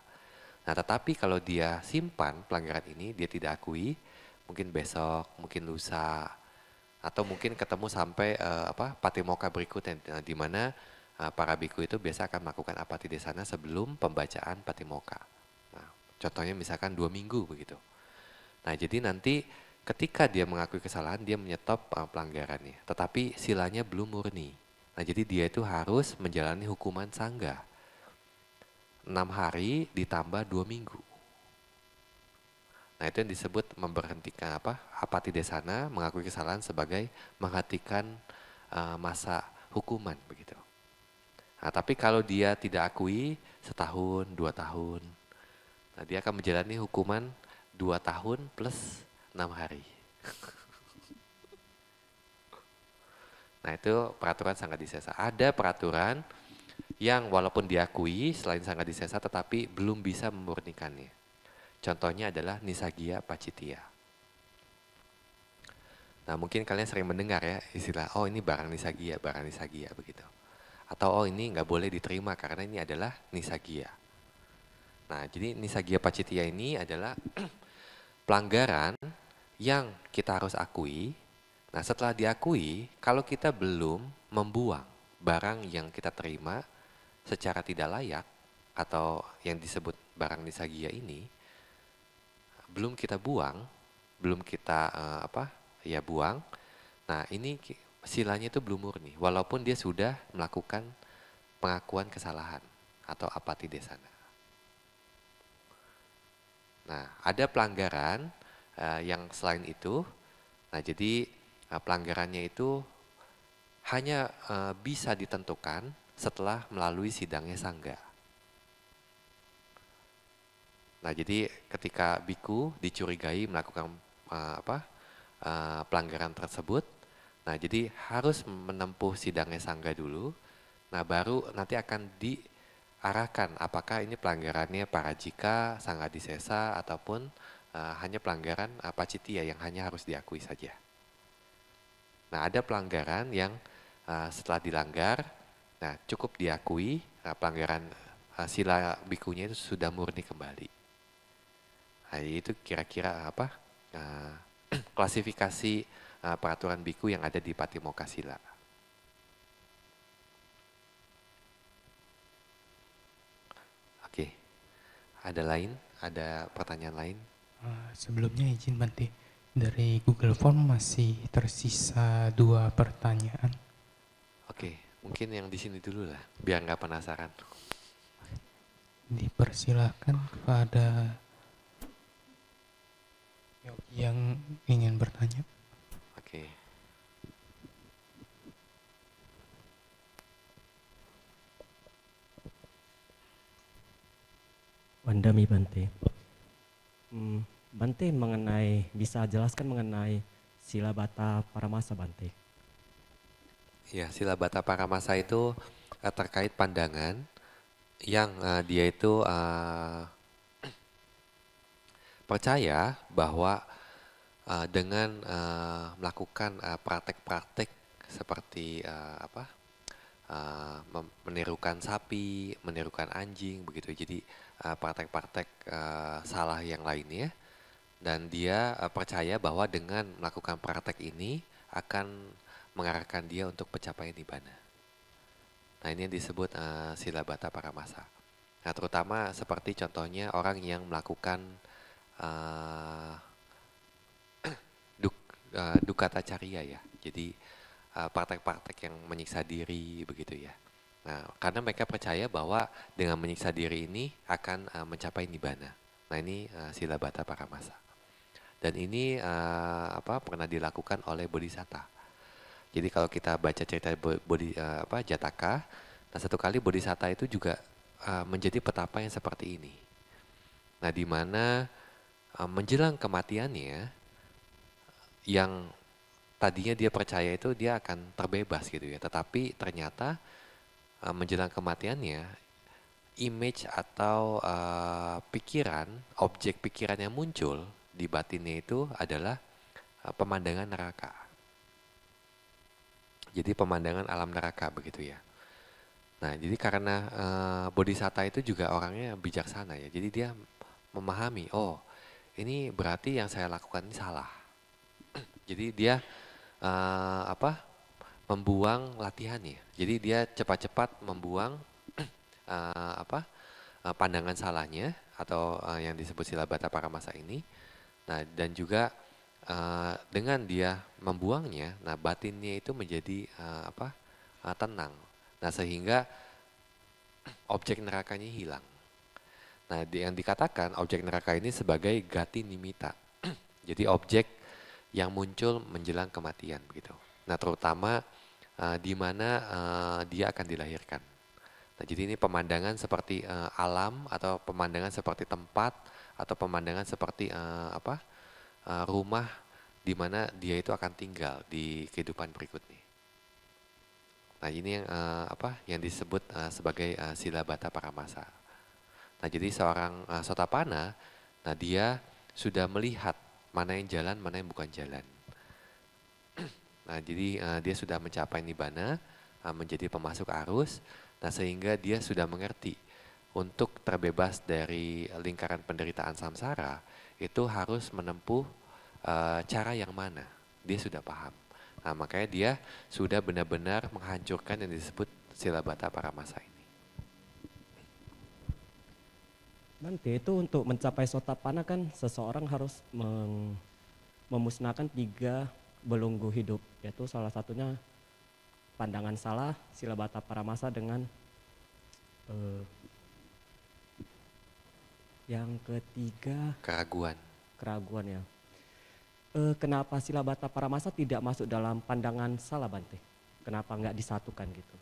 Nah, tetapi kalau dia simpan pelanggaran ini, dia tidak akui, mungkin besok, mungkin lusa, atau mungkin ketemu sampai patimokkha berikutnya, di mana para biku itu biasa akan melakukan apati desana sebelum pembacaan patimokkha. Nah, contohnya misalkan 2 minggu begitu. Nah, jadi nanti ketika dia mengakui kesalahan, dia menyetop pelanggarannya. Tetapi silanya belum murni. Nah, jadi dia itu harus menjalani hukuman sangga. 6 hari ditambah 2 minggu. Nah, itu yang disebut memberhentikan apati desana, mengakui kesalahan sebagai menghentikan masa hukuman begitu. Nah, tapi kalau dia tidak akui setahun, 2 tahun, nah dia akan menjalani hukuman 2 tahun plus 6 hari. Nah, itu peraturan sangga disesa. Ada peraturan yang walaupun diakui selain sangga disesa tetapi belum bisa memurnikannya. Contohnya adalah nisagia pacittiya. Nah, mungkin kalian sering mendengar ya istilah, oh ini barang nisagia begitu. Atau oh ini nggak boleh diterima karena ini adalah nisagia. Nah, jadi nisagia pacittiya ini adalah pelanggaran yang kita harus akui. Nah, setelah diakui, kalau kita belum membuang barang yang kita terima secara tidak layak atau yang disebut barang nisagia ini, belum kita buang, belum kita buang. Nah, ini silanya itu belum murni, walaupun dia sudah melakukan pengakuan kesalahan atau apati desana. Nah, ada pelanggaran yang selain itu. Nah, jadi pelanggarannya itu hanya bisa ditentukan setelah melalui sidangnya sangga. Nah, jadi ketika biku dicurigai melakukan pelanggaran tersebut, nah jadi harus menempuh sidangnya sangga dulu. Nah, baru nanti akan diarahkan apakah ini pelanggarannya parajika, sangga disesa ataupun hanya pelanggaran pacittiya yang hanya harus diakui saja. Nah, ada pelanggaran yang setelah dilanggar, nah cukup diakui pelanggaran sila bikunya itu sudah murni kembali. Nah, itu kira-kira apa klasifikasi peraturan biku yang ada di Patimokkha Sila. Oke, ada lain? Ada pertanyaan lain? Sebelumnya izin Bante, dari Google Form masih tersisa 2 pertanyaan. Oke, mungkin yang di sini dulu lah, biar nggak penasaran. Dipersilahkan kepada yogi yang ingin bertanya. Oke. Wandami Bante. Bante bisa jelaskan mengenai Sila Bata Paramasa Bante? Ya, Sila Bata Paramasa itu terkait pandangan yang dia itu percaya bahwa dengan melakukan praktek-praktek seperti menirukan sapi, menirukan anjing begitu. Jadi praktek-praktek salah yang lainnya, dan dia percaya bahwa dengan melakukan praktek ini akan mengarahkan dia untuk pencapaian nibbana. Nah, ini yang disebut Sila Bata Paramasa. Nah, terutama seperti contohnya orang yang melakukan Dukkata Carya ya. Jadi praktek-praktek yang menyiksa diri begitu ya. Nah, karena mereka percaya bahwa dengan menyiksa diri ini akan mencapai nibbana. Nah, ini Sila Bata Paramasa. Dan ini pernah dilakukan oleh Bodhisatta. Jadi kalau kita baca cerita Jataka, nah satu kali Bodhisatta itu juga menjadi petapa yang seperti ini. Nah, di mana menjelang kematiannya, yang tadinya dia percaya itu dia akan terbebas gitu ya, tetapi ternyata menjelang kematiannya, image atau pikiran, objek pikiran yang muncul di batinnya itu adalah pemandangan neraka. Jadi pemandangan alam neraka begitu ya. Nah, jadi karena Bodhisatta itu juga orangnya bijaksana ya. Jadi dia memahami, oh ini berarti yang saya lakukan ini salah. Jadi dia membuang latihannya. Jadi dia cepat-cepat membuang pandangan salahnya atau yang disebut Sila Bata Paramasa ini. Nah, dan juga dengan dia membuangnya, nah batinnya itu menjadi tenang. Nah, sehingga objek nerakanya hilang. Nah, yang dikatakan objek neraka ini sebagai gati nimitta. Jadi objek yang muncul menjelang kematian begitu. Nah, terutama di mana dia akan dilahirkan. Nah, jadi ini pemandangan seperti alam atau pemandangan seperti tempat atau pemandangan seperti rumah di mana dia itu akan tinggal di kehidupan berikutnya. Nah, ini yang disebut sebagai Sila Bata Paramasa. Nah, jadi seorang Sotapanna, nah dia sudah melihat mana yang jalan, mana yang bukan jalan. Nah, jadi dia sudah mencapai nibbana, menjadi pemasuk arus, nah sehingga dia sudah mengerti untuk terbebas dari lingkaran penderitaan samsara itu harus menempuh cara yang mana. Dia sudah paham. Nah, makanya dia sudah benar-benar menghancurkan yang disebut Sila Bata Paramasa ini. Bante, itu untuk mencapai Sotapanna kan seseorang harus memusnahkan 3 belenggu hidup, yaitu salah satunya pandangan salah, Sila Bata Paramasa, dengan yang ketiga keraguan ya. Kenapa Sila Bata Paramasa tidak masuk dalam pandangan salah, Bante? Kenapa nggak disatukan gitu?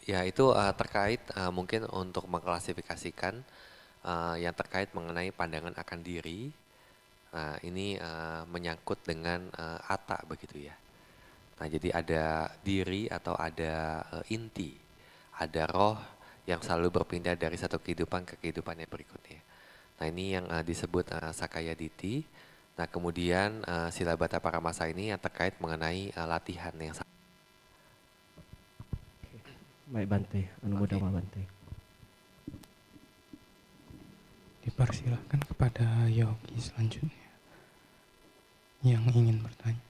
Ya, itu terkait mungkin untuk mengklasifikasikan yang terkait mengenai pandangan akan diri. Ini menyangkut dengan atta begitu ya. Nah, jadi ada diri atau ada inti, ada roh yang selalu berpindah dari satu kehidupan ke kehidupan yang berikutnya. Nah, ini yang disebut Sakaya Ditti. Nah, kemudian Sila Bata Paramasa ini yang terkait mengenai latihan yang sama. Baik Bante, Anumodama Bante. dipersilahkan kepada yogi selanjutnya yang ingin bertanya.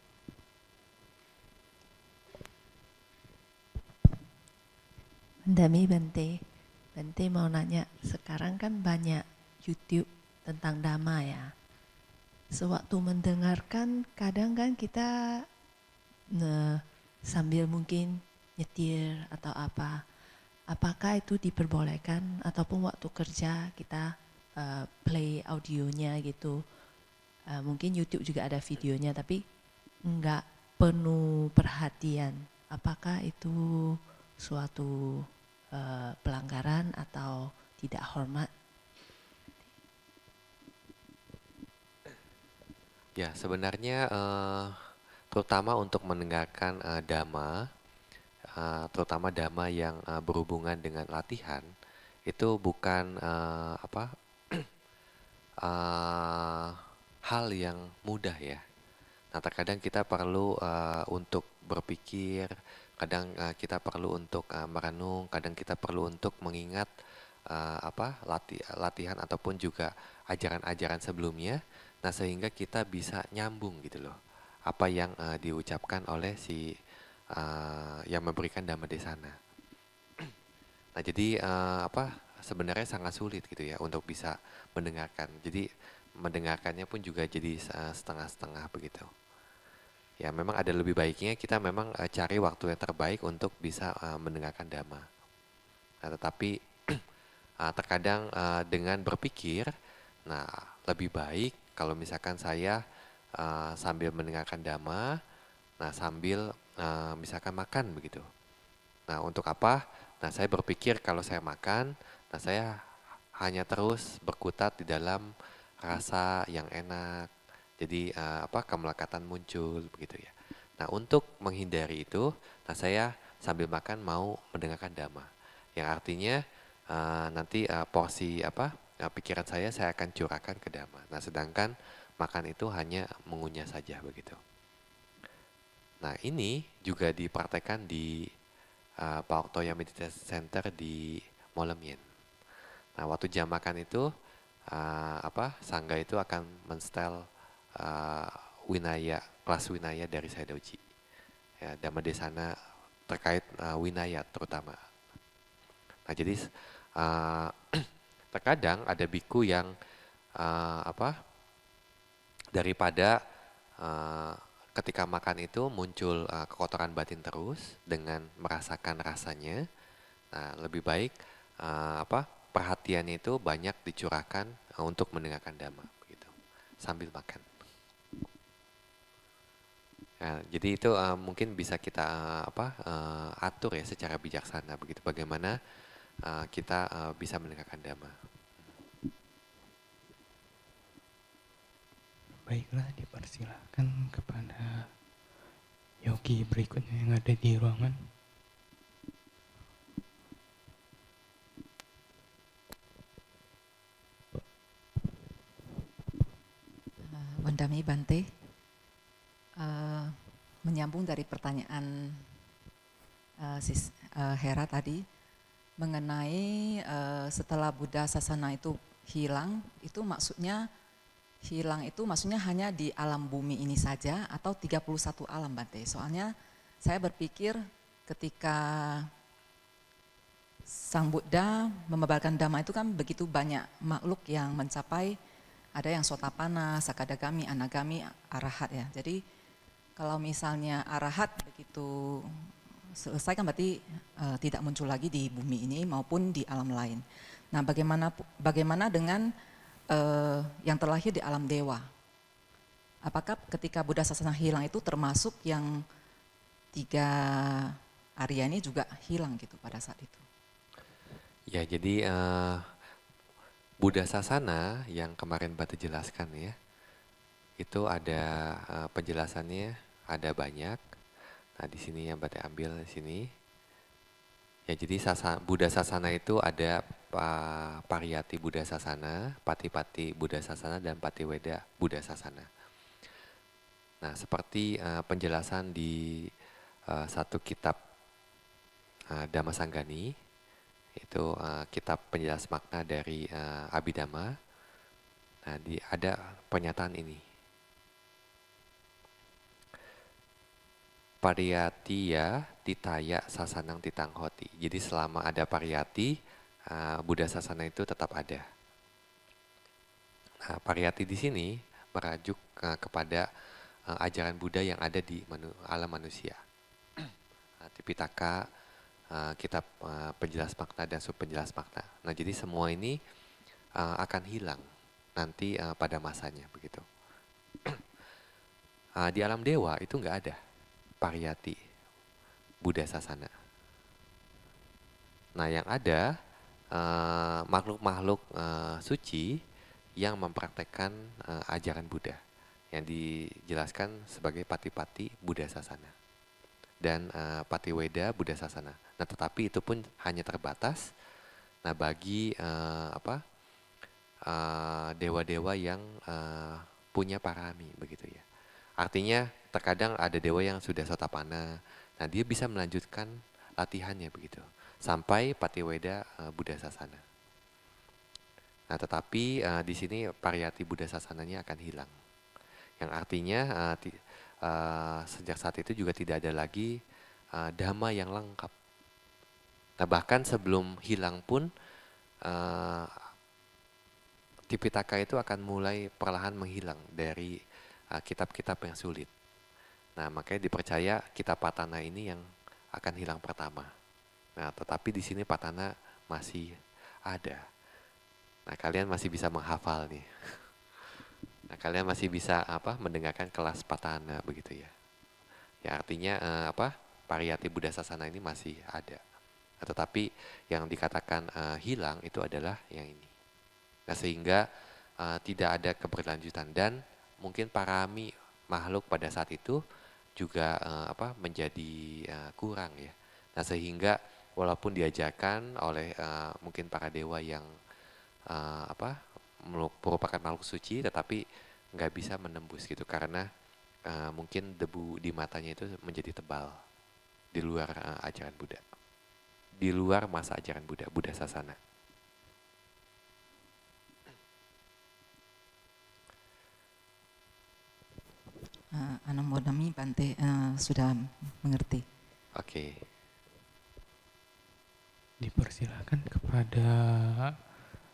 Mandami Bante, Bante mau nanya, sekarang kan banyak YouTube tentang Dhamma ya. Sewaktu mendengarkan, kadang kan kita sambil mungkin nyetir atau apa. Apakah itu diperbolehkan ataupun waktu kerja kita play audionya gitu. Mungkin YouTube juga ada videonya tapi enggak penuh perhatian. Apakah itu suatu pelanggaran atau tidak hormat? Ya, sebenarnya terutama untuk mendengarkan dhamma, terutama dhamma yang berhubungan dengan latihan, itu bukan hal yang mudah ya. Nah, terkadang kita perlu untuk berpikir, kadang kita perlu untuk merenung, kadang kita perlu untuk mengingat latihan ataupun juga ajaran-ajaran sebelumnya. Nah, sehingga kita bisa nyambung gitu loh, apa yang diucapkan oleh si yang memberikan Dhammadesana. Nah, jadi sebenarnya sangat sulit gitu ya untuk bisa mendengarkan. Jadi mendengarkannya pun juga jadi setengah-setengah begitu. Ya, memang ada lebih baiknya kita memang cari waktu yang terbaik untuk bisa mendengarkan Dhamma. Nah, tetapi terkadang dengan berpikir, nah lebih baik kalau misalkan saya sambil mendengarkan Dhamma, nah sambil misalkan makan begitu. Nah, untuk apa? Nah, saya berpikir kalau saya makan, nah saya hanya terus berkutat di dalam rasa yang enak. Jadi kemelekatan muncul begitu ya. Nah, untuk menghindari itu, nah saya sambil makan mau mendengarkan Dhamma. Yang artinya nanti porsi pikiran saya akan curahkan ke Dhamma. Nah, sedangkan makan itu hanya mengunyah saja begitu. Nah, ini juga dipraktekkan di Pak Oktoya Meditation Center di Molemien. Nah, waktu jam makan itu sangga itu akan menstel kelas winaya dari Sayadaw-ji. Ya, Dhammadesana terkait winaya terutama. Nah, jadi terkadang ada biku yang daripada ketika makan itu muncul kekotoran batin terus dengan merasakan rasanya. Nah, lebih baik perhatiannya itu banyak dicurahkan untuk mendengarkan Dhamma begitu sambil makan. Nah, jadi itu mungkin bisa kita atur ya secara bijaksana begitu bagaimana kita bisa mendengarkan Dhamma. Baiklah, dipersilahkan kepada yogi berikutnya yang ada di ruangan. Mandami Bante, menyambung dari pertanyaan Hera tadi mengenai setelah Buddha Sasana itu hilang, itu maksudnya hilang itu maksudnya hanya di alam bumi ini saja atau 31 alam, Bante? Soalnya saya berpikir ketika Sang Buddha memebarkan Dhamma itu kan begitu banyak makhluk yang mencapai, ada yang Sotapana, Sakadagami, Anagami, Arahat ya. Jadi kalau misalnya Arahat begitu selesai kan berarti tidak muncul lagi di bumi ini maupun di alam lain. Nah, bagaimana dengan yang terlahir di alam dewa? Apakah ketika Buddha Sasana hilang itu termasuk yang 3 Arya ini juga hilang gitu pada saat itu? Ya, jadi Buddha Sasana yang kemarin Bante jelaskan ya, itu ada penjelasannya, ada banyak. Nah, di sini yang Bante ambil di sini. Ya, jadi Buddha Sasana itu ada Pariyati Buddha Sasana, Patipati Buddha Sasana, dan Patiweda Buddha Sasana. Nah, seperti penjelasan di satu kitab Dhammasanggani, itu kitab penjelas makna dari Abhidhamma. Nah, ada pernyataan ini. Pariyatiya titaya sasanang titanghoti. Jadi selama ada pariyati, Buddha sasana itu tetap ada. Nah, pariyati di sini merajuk kepada ajaran Buddha yang ada di alam manusia. Tipitaka, kitab penjelas makna dan subpenjelas makna. Nah, jadi semua ini akan hilang nanti pada masanya begitu. Di alam dewa itu nggak ada pariyati Buddha sasana. Nah, yang ada makhluk-makhluk suci yang mempraktekkan ajaran Buddha yang dijelaskan sebagai pati-pati Buddha sasana dan patiweda Buddha sasana. Nah, tetapi itu pun hanya terbatas. Nah, bagi dewa-dewa yang punya parami begitu ya. Artinya terkadang ada dewa yang sudah sotapana. Nah, dia bisa melanjutkan latihannya begitu sampai patiweda Buddha sasana. Nah, tetapi di sini pariyati Buddha sasananya akan hilang. Yang artinya sejak saat itu juga tidak ada lagi dhamma yang lengkap. Nah, bahkan sebelum hilang pun Tipitaka itu akan mulai perlahan menghilang dari kitab-kitab yang sulit. Nah, makanya dipercaya kitab Patana ini yang akan hilang pertama. Nah, tetapi di sini Patana masih ada. Nah, kalian masih bisa menghafal nih. Nah, kalian masih bisa mendengarkan kelas Patana begitu ya. Ya, artinya pariyati Buddha sasana ini masih ada. Nah, tetapi yang dikatakan hilang itu adalah yang ini. Nah, sehingga tidak ada keberlanjutan dan mungkin parami makhluk pada saat itu juga menjadi kurang ya. Nah, sehingga walaupun diajarkan oleh mungkin para dewa yang merupakan makhluk suci, tetapi nggak bisa menembus gitu karena mungkin debu di matanya itu menjadi tebal di luar ajaran Buddha, di luar masa ajaran Buddha, Buddha sasana. Anamodami Bante sudah mengerti. Oke. Dipersilakan kepada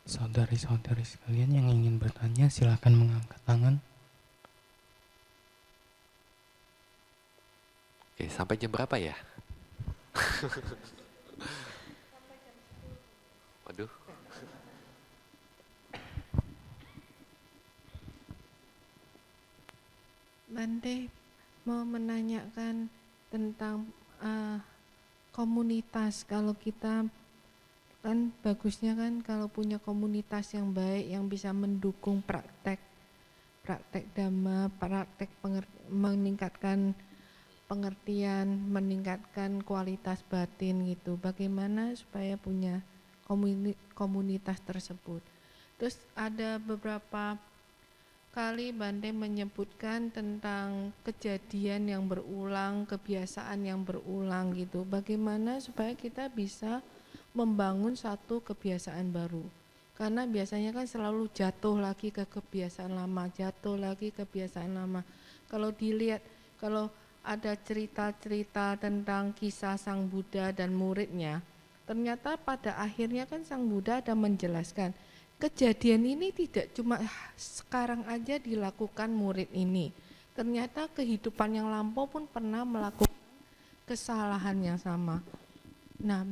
saudari-saudari sekalian yang ingin bertanya, silakan mengangkat tangan. Oke, sampai jam berapa ya? Waduh. Bante mau menanyakan tentang komunitas. Kalau kita kan bagusnya kan kalau punya komunitas yang baik yang bisa mendukung praktek dhamma, praktek meningkatkan pengertian, meningkatkan kualitas batin gitu. Bagaimana supaya punya komunitas tersebut. Terus ada beberapa kali Bante menyebutkan tentang kejadian yang berulang, kebiasaan yang berulang gitu. Bagaimana supaya kita bisa membangun satu kebiasaan baru. Karena biasanya kan selalu jatuh lagi ke kebiasaan lama, jatuh lagi kebiasaan lama. Kalau dilihat, kalau ada cerita-cerita tentang kisah Sang Buddha dan muridnya, ternyata pada akhirnya kan Sang Buddha ada menjelaskan, kejadian ini tidak cuma sekarang aja dilakukan murid ini. Ternyata kehidupan yang lampau pun pernah melakukan kesalahan yang sama. Nah,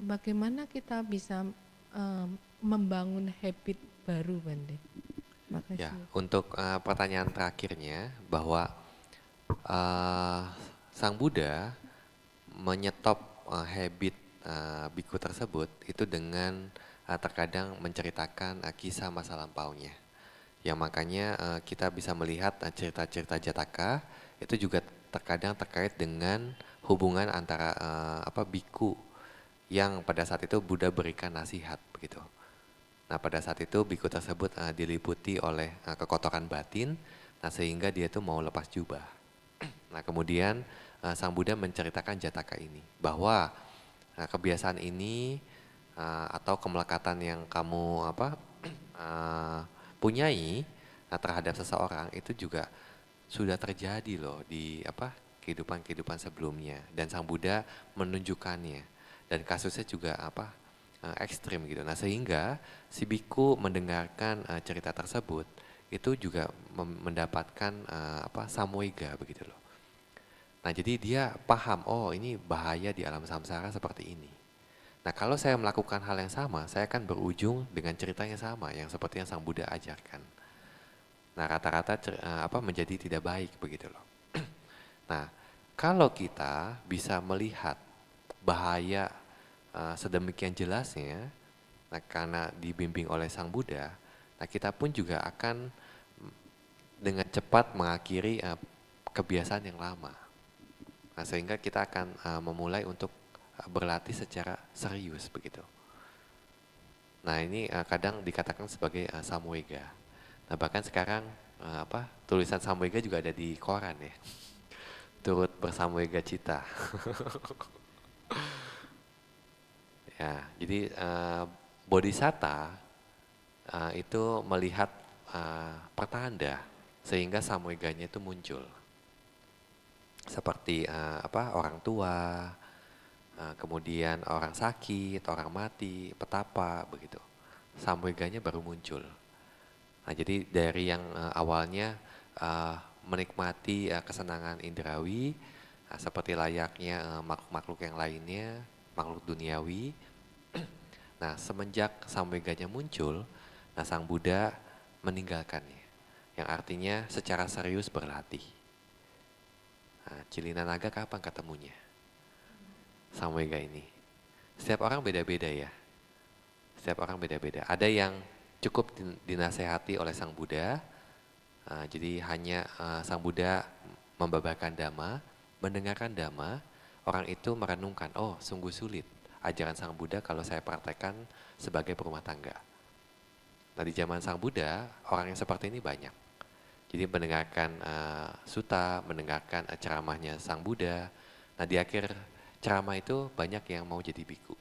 bagaimana kita bisa membangun habit baru, Bante? Makasih. Ya, untuk pertanyaan terakhirnya bahwa Sang Buddha menyetop habit biku tersebut itu dengan terkadang menceritakan kisah masa lampaunya. Yang makanya kita bisa melihat cerita-cerita Jataka itu juga terkadang terkait dengan hubungan antara biku yang pada saat itu Buddha berikan nasihat begitu. Nah, pada saat itu biku tersebut diliputi oleh kekotoran batin, nah sehingga dia itu mau lepas jubah. Nah, kemudian Sang Buddha menceritakan Jataka ini bahwa kebiasaan ini atau kemelekatan yang kamu punyai terhadap seseorang itu juga sudah terjadi loh di kehidupan-kehidupan sebelumnya, dan Sang Buddha menunjukkannya, dan kasusnya juga ekstrim gitu. Nah, sehingga si biku mendengarkan cerita tersebut itu juga mendapatkan samoega begitu loh. Nah, jadi dia paham, oh ini bahaya di alam samsara seperti ini. Nah, kalau saya melakukan hal yang sama, saya akan berujung dengan cerita yang sama yang seperti yang Sang Buddha ajarkan. Nah, rata-rata menjadi tidak baik begitu loh. Nah, kalau kita bisa melihat bahaya sedemikian jelasnya, nah karena dibimbing oleh Sang Buddha, nah kita pun juga akan dengan cepat mengakhiri kebiasaan yang lama. Nah, sehingga kita akan memulai untuk berlatih secara serius begitu. Nah, ini kadang dikatakan sebagai samoega. Nah, bahkan sekarang tulisan samoega juga ada di koran ya. Turut bersamoega cita. Ya, jadi bodhisatta itu melihat pertanda sehingga samoeganya itu muncul. Seperti orang tua, kemudian orang sakit, orang mati, petapa begitu. Samoeganya baru muncul. Nah, jadi dari yang awalnya menikmati kesenangan indrawi, seperti layaknya makhluk-makhluk yang lainnya, makhluk duniawi. Nah, semenjak samoeganya muncul, nah Sang Buddha meninggalkannya, yang artinya secara serius berlatih. Nah, Cilina Naga kapan ketemunya? Samoega ini. Setiap orang beda-beda ya. Setiap orang beda-beda. Ada yang cukup dinasehati oleh Sang Buddha, jadi hanya Sang Buddha membabarkan dhamma, mendengarkan dhamma, orang itu merenungkan, oh sungguh sulit ajaran Sang Buddha kalau saya praktekkan sebagai perumah tangga. Nah, di zaman Sang Buddha, orang yang seperti ini banyak. Jadi mendengarkan sutta, mendengarkan ceramahnya Sang Buddha. Nah, di akhir ceramah itu banyak yang mau jadi biku.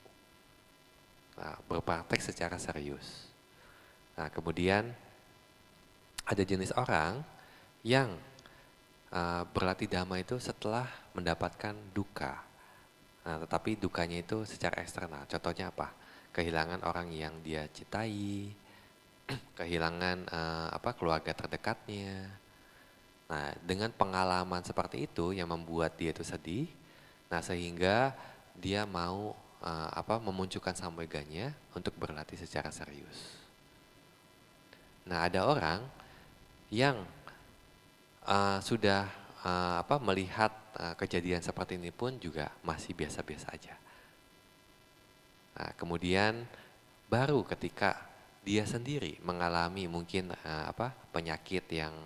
Nah, berpraktek secara serius. Nah, kemudian ada jenis orang yang berlatih dhamma itu setelah mendapatkan duka. Nah, tetapi dukanya itu secara eksternal. Contohnya apa? Kehilangan orang yang dia cintai, kehilangan keluarga terdekatnya. Nah, dengan pengalaman seperti itu yang membuat dia itu sedih, nah sehingga dia mau memunculkan samoeganya untuk berlatih secara serius. Nah, ada orang yang sudah melihat kejadian seperti ini pun juga masih biasa-biasa aja. Nah, kemudian baru ketika dia sendiri mengalami mungkin penyakit yang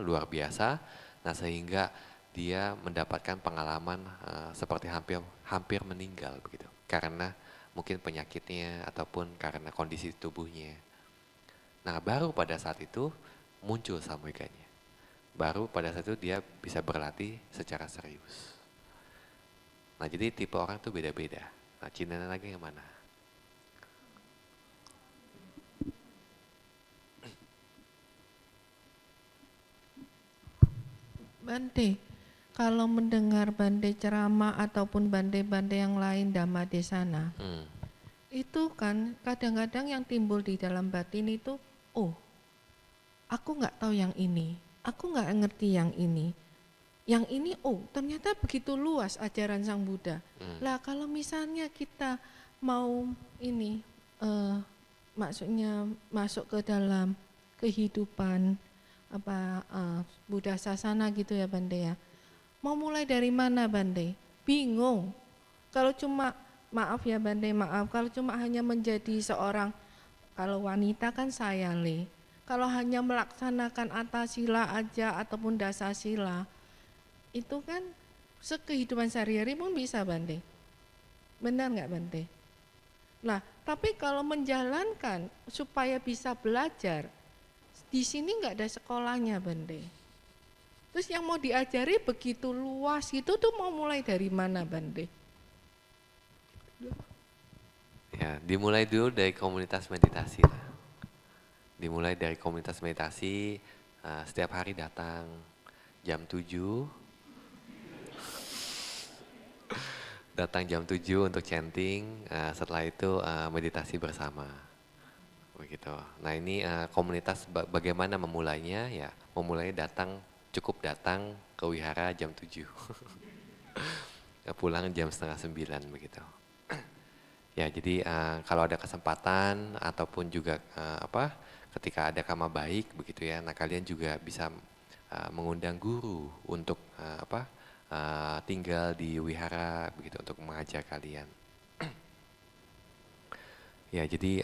luar biasa, nah sehingga dia mendapatkan pengalaman seperti hampir meninggal begitu, karena mungkin penyakitnya ataupun karena kondisi tubuhnya. Nah, baru pada saat itu muncul samoeganya. Baru pada saat itu dia bisa berlatih secara serius. Nah, jadi tipe orang tuh beda-beda. Nah, Cilina Naga yang mana? Bante, kalau mendengar Bante ceramah ataupun Bante-Bante yang lain Dhamma Desana, itu kan kadang-kadang yang timbul di dalam batin itu, oh, aku nggak tahu yang ini, aku nggak ngerti yang ini. Yang ini, oh ternyata begitu luas ajaran Sang Buddha. Lah kalau misalnya kita mau ini, maksudnya masuk ke dalam kehidupan Buddha Sasana gitu ya Bante ya. Mau mulai dari mana Bante? Bingung. Kalau cuma, maaf ya Bante, maaf, kalau cuma hanya menjadi seorang, kalau wanita kan saya kalau hanya melaksanakan atasila aja ataupun dasasila, itu kan kehidupan sehari-hari pun bisa Bante. Benar nggak Bante? Nah, tapi kalau menjalankan supaya bisa belajar, di sini nggak ada sekolahnya Bante. Terus yang mau diajari begitu luas itu tuh mau mulai dari mana Bante? Ya, dimulai dulu dari komunitas meditasi lah. Dimulai dari komunitas meditasi, setiap hari datang jam 7. Datang jam 7 untuk chanting, setelah itu meditasi bersama. Begitu. Nah ini komunitas bagaimana memulainya ya, memulai cukup datang ke wihara jam 7. Pulang jam 8:30 begitu. Ya jadi kalau ada kesempatan ataupun juga ketika ada karma baik begitu ya, nah kalian juga bisa mengundang guru untuk tinggal di wihara begitu untuk mengajar kalian. Ya jadi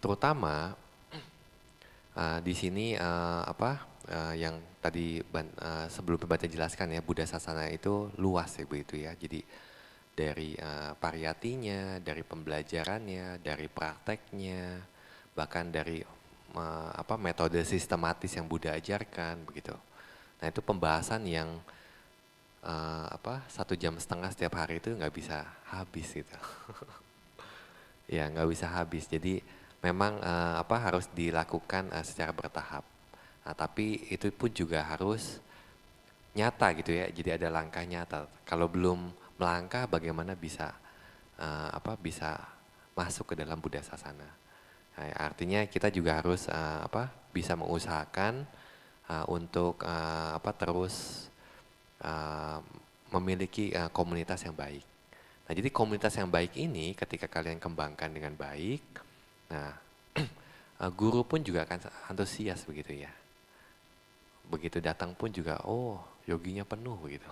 terutama di sini yang tadi sebelum Bante jelaskan ya, Buddha Sasana itu luas ya begitu ya. Jadi dari pariyatinya, dari pembelajarannya, dari prakteknya, bahkan dari metode sistematis yang Buddha ajarkan begitu. Nah itu pembahasan yang 1,5 jam setiap hari itu nggak bisa habis gitu. Ya nggak bisa habis. Jadi memang harus dilakukan secara bertahap. Nah, tapi itu pun juga harus nyata gitu ya. Jadi ada langkah nyata. Kalau belum melangkah, bagaimana bisa bisa masuk ke dalam Buddha Sasana. Nah, artinya kita juga harus bisa mengusahakan untuk terus memiliki komunitas yang baik. Nah, jadi komunitas yang baik ini ketika kalian kembangkan dengan baik, nah guru pun juga akan antusias begitu ya. Begitu datang pun juga, oh yoginya penuh begitu.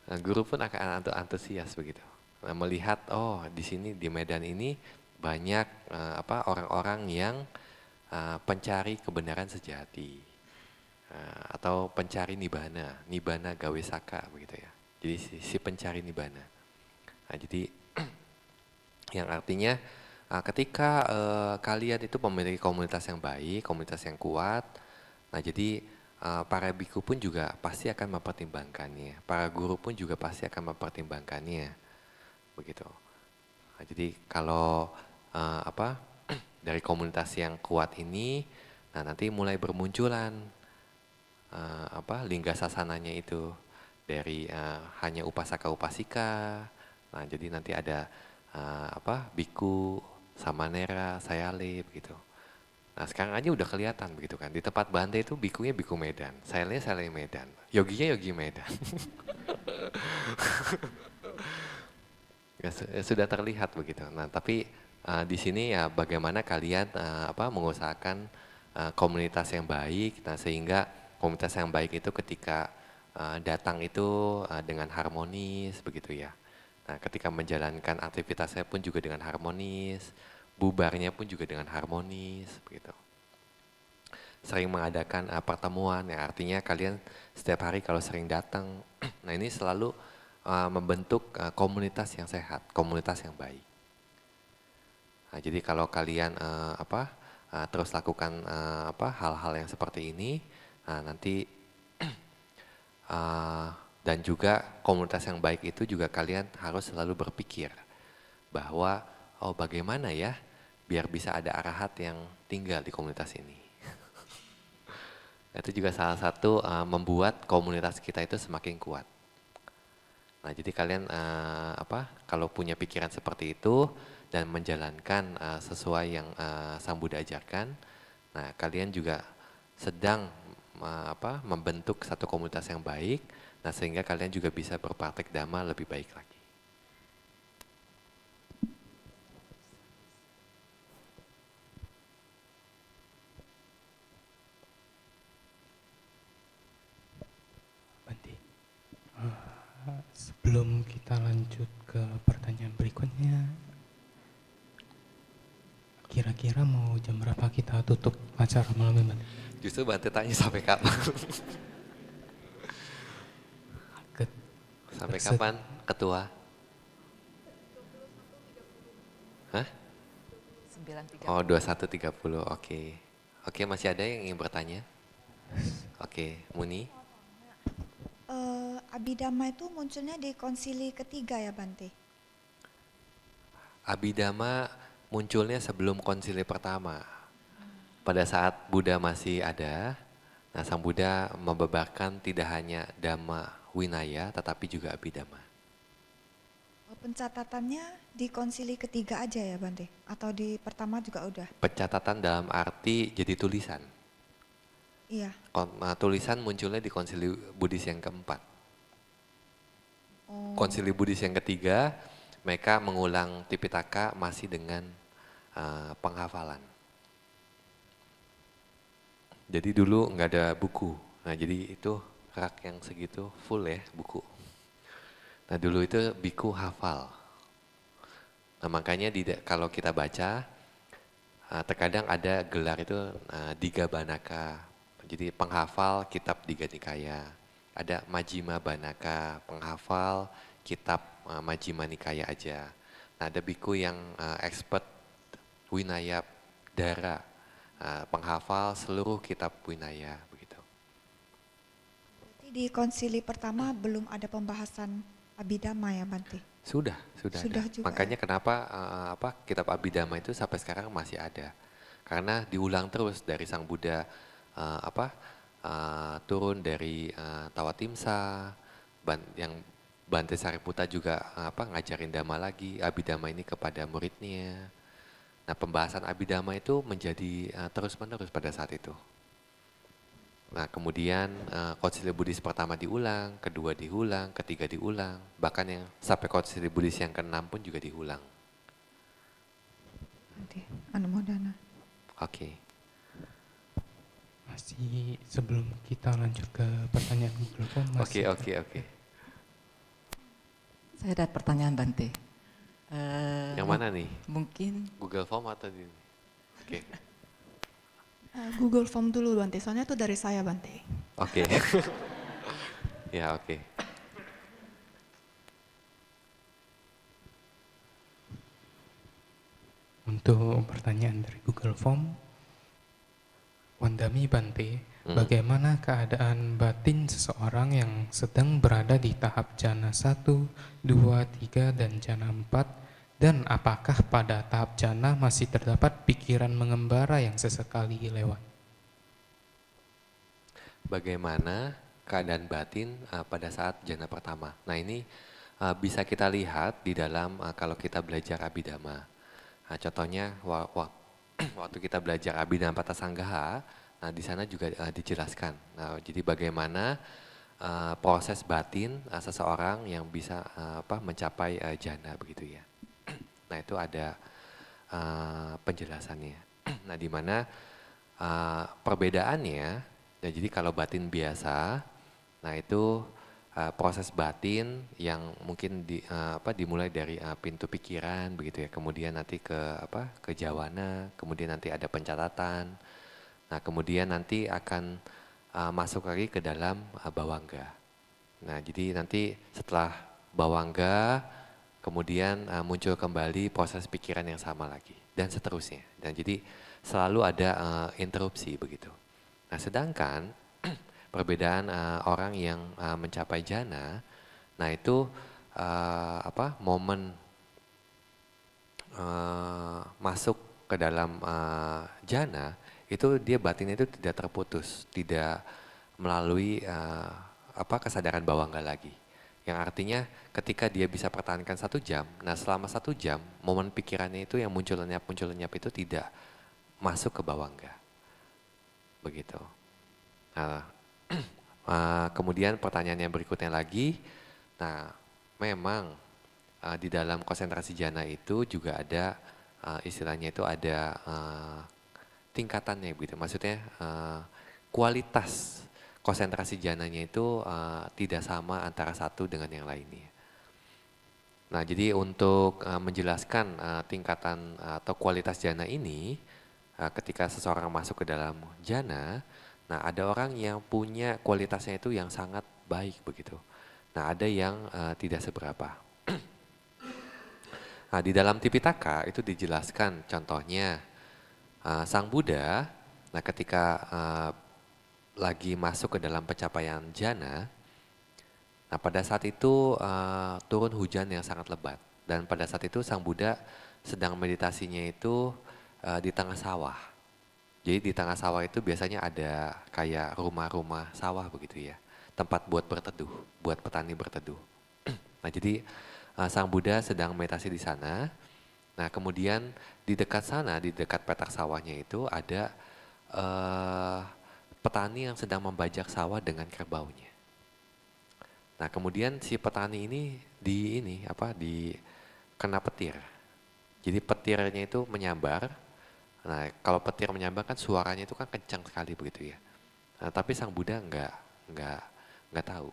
Nah, guru pun akan antusias begitu. Nah, melihat oh di sini di Medan ini banyak orang-orang yang pencari kebenaran sejati atau pencari nibbana gawesaka begitu ya. Jadi si pencari nibbana. Nah, jadi yang artinya ketika kalian itu memiliki komunitas yang baik, komunitas yang kuat, nah jadi para biku pun juga pasti akan mempertimbangkannya, para guru pun juga pasti akan mempertimbangkannya, begitu. Nah, jadi kalau dari komunitas yang kuat ini, nah nanti mulai bermunculan lingga sasananya itu dari hanya upasaka upasika, nah jadi nanti ada biku, samanera, sayale begitu. Nah sekarang aja udah kelihatan begitu kan, di tempat Bante itu bikunya biku Medan, sayalenya sayale Medan, yoginya yogi Medan. Ya, sudah terlihat begitu. Nah tapi di sini ya bagaimana kalian mengusahakan komunitas yang baik, nah sehingga komunitas yang baik itu ketika datang itu dengan harmonis begitu ya. Nah ketika menjalankan aktivitasnya pun juga dengan harmonis, bubarnya pun juga dengan harmonis begitu. Sering mengadakan pertemuan ya, artinya kalian setiap hari kalau sering datang, nah ini selalu membentuk komunitas yang sehat, komunitas yang baik. Nah, jadi kalau kalian terus lakukan hal-hal yang seperti ini, nah, nanti dan juga komunitas yang baik itu juga kalian harus selalu berpikir bahwa oh bagaimana ya biar bisa ada arahat yang tinggal di komunitas ini. Itu juga salah satu membuat komunitas kita itu semakin kuat. Nah, jadi kalian kalau punya pikiran seperti itu dan menjalankan sesuai yang Sang Buddha ajarkan, nah kalian juga sedang membentuk satu komunitas yang baik, nah sehingga kalian juga bisa berpraktek dhamma lebih baik lagi. Sebelum kita lanjut ke pertanyaan berikutnya, kira-kira mau jam berapa kita tutup acara malam ini, Bante? Justru Bante tanya sampai kapan? Sampai kapan, Ketua? Hah? 9.30. Oh, 21.30, oke. Oke, masih ada yang ingin bertanya? Oke, Muni? Abhidhamma itu munculnya di konsili ketiga ya Bante? Abhidhamma munculnya sebelum konsili pertama. Pada saat Buddha masih ada, nah Sang Buddha membebarkan tidak hanya Dhamma Winaya tetapi juga Abhidhamma. Pencatatannya di konsili ketiga aja ya Bante? Atau di pertama juga udah? Pencatatan dalam arti jadi tulisan. Iya. Tulisan munculnya di konsili Buddhis yang keempat. Oh. Konsili Buddhis yang ketiga, mereka mengulang Tipitaka masih dengan penghafalan. Jadi dulu nggak ada buku. Nah jadi itu rak yang segitu full ya buku. Nah dulu itu biku hafal. Nah makanya kalau kita baca, terkadang ada gelar itu Diga Banaka. Jadi penghafal kitab Diga Nikaya. Ada Majjhima Banaka, penghafal kitab Majjhima Nikaya aja. Nah ada biku yang expert Winaya Dara, penghafal seluruh kitab Winaya begitu. Berarti di konsili pertama belum ada pembahasan Abhidhamma ya Bante? Sudah ada. Juga Makanya ya? kenapa kitab Abhidhamma itu sampai sekarang masih ada. Karena diulang terus dari Sang Buddha turun dari Tawatimsa, yang Bante Sariputta juga ngajarin Dhamma lagi, Abhidhamma ini kepada muridnya. Nah pembahasan Abhidhamma itu menjadi terus-menerus pada saat itu. Nah kemudian konsili Buddhis pertama diulang, kedua diulang, ketiga diulang, bahkan yang sampai konsili Buddhis yang ke-6 pun juga diulang. Bante, anumodana. Oke. Masih sebelum kita lanjut ke pertanyaan Google Form. Oke. Saya ada pertanyaan Bante. Yang mana nih? Mungkin Google Form atau di ini? Oke. Google Form dulu Bante, soalnya itu dari saya Bante. Oke. Ya oke. Untuk pertanyaan dari Google Form, Wandami Bante, bagaimana keadaan batin seseorang yang sedang berada di tahap jana 1, 2, 3, dan jana 4, dan apakah pada tahap jana masih terdapat pikiran mengembara yang sesekali lewat? Bagaimana keadaan batin pada saat jana pertama? Nah ini bisa kita lihat di dalam kalau kita belajar Abhidhamma. Nah, contohnya waktu kita belajar Abhidhamma Patasanggaha, nah di sana juga dijelaskan. Nah, jadi bagaimana proses batin seseorang yang bisa mencapai jana begitu ya. Nah itu ada penjelasannya. Nah di mana perbedaannya, ya, jadi kalau batin biasa, nah itu proses batin yang mungkin dimulai dari pintu pikiran begitu ya, kemudian nanti ke jawana, kemudian nanti ada pencatatan, nah kemudian nanti akan masuk lagi ke dalam bawangga. Nah jadi nanti setelah bawangga kemudian muncul kembali proses pikiran yang sama lagi dan seterusnya. Dan jadi selalu ada interupsi begitu. Nah sedangkan perbedaan orang yang mencapai jana, nah itu momen masuk ke dalam jana itu dia batinnya itu tidak terputus, tidak melalui kesadaran bawangga lagi. Yang artinya ketika dia bisa pertahankan 1 jam, nah selama 1 jam momen pikirannya itu yang muncul lenyap itu tidak masuk ke bawangga. Begitu. Nah, kemudian pertanyaan yang berikutnya lagi, nah memang di dalam konsentrasi jana itu juga ada istilahnya itu ada tingkatannya begitu. Maksudnya kualitas konsentrasi jananya itu tidak sama antara satu dengan yang lainnya. Nah jadi untuk menjelaskan tingkatan atau kualitas jana ini, ketika seseorang masuk ke dalam jana, nah ada orang yang punya kualitasnya itu yang sangat baik begitu. Nah ada yang tidak seberapa. Nah di dalam Tipitaka itu dijelaskan contohnya Sang Buddha, nah ketika lagi masuk ke dalam pencapaian jana, nah pada saat itu turun hujan yang sangat lebat. Dan pada saat itu Sang Buddha sedang meditasinya itu di tengah sawah. Jadi di tengah sawah itu biasanya ada kayak rumah-rumah sawah begitu ya. Tempat buat berteduh, buat petani berteduh. Nah jadi Sang Buddha sedang meditasi di sana. Nah kemudian di dekat sana, di dekat petak sawahnya itu ada petani yang sedang membajak sawah dengan kerbaunya. Nah kemudian si petani ini kena petir. Jadi petirnya itu menyambar. Nah kalau petir menyambar kan suaranya itu kan kencang sekali begitu ya. Nah, tapi Sang Buddha nggak tahu.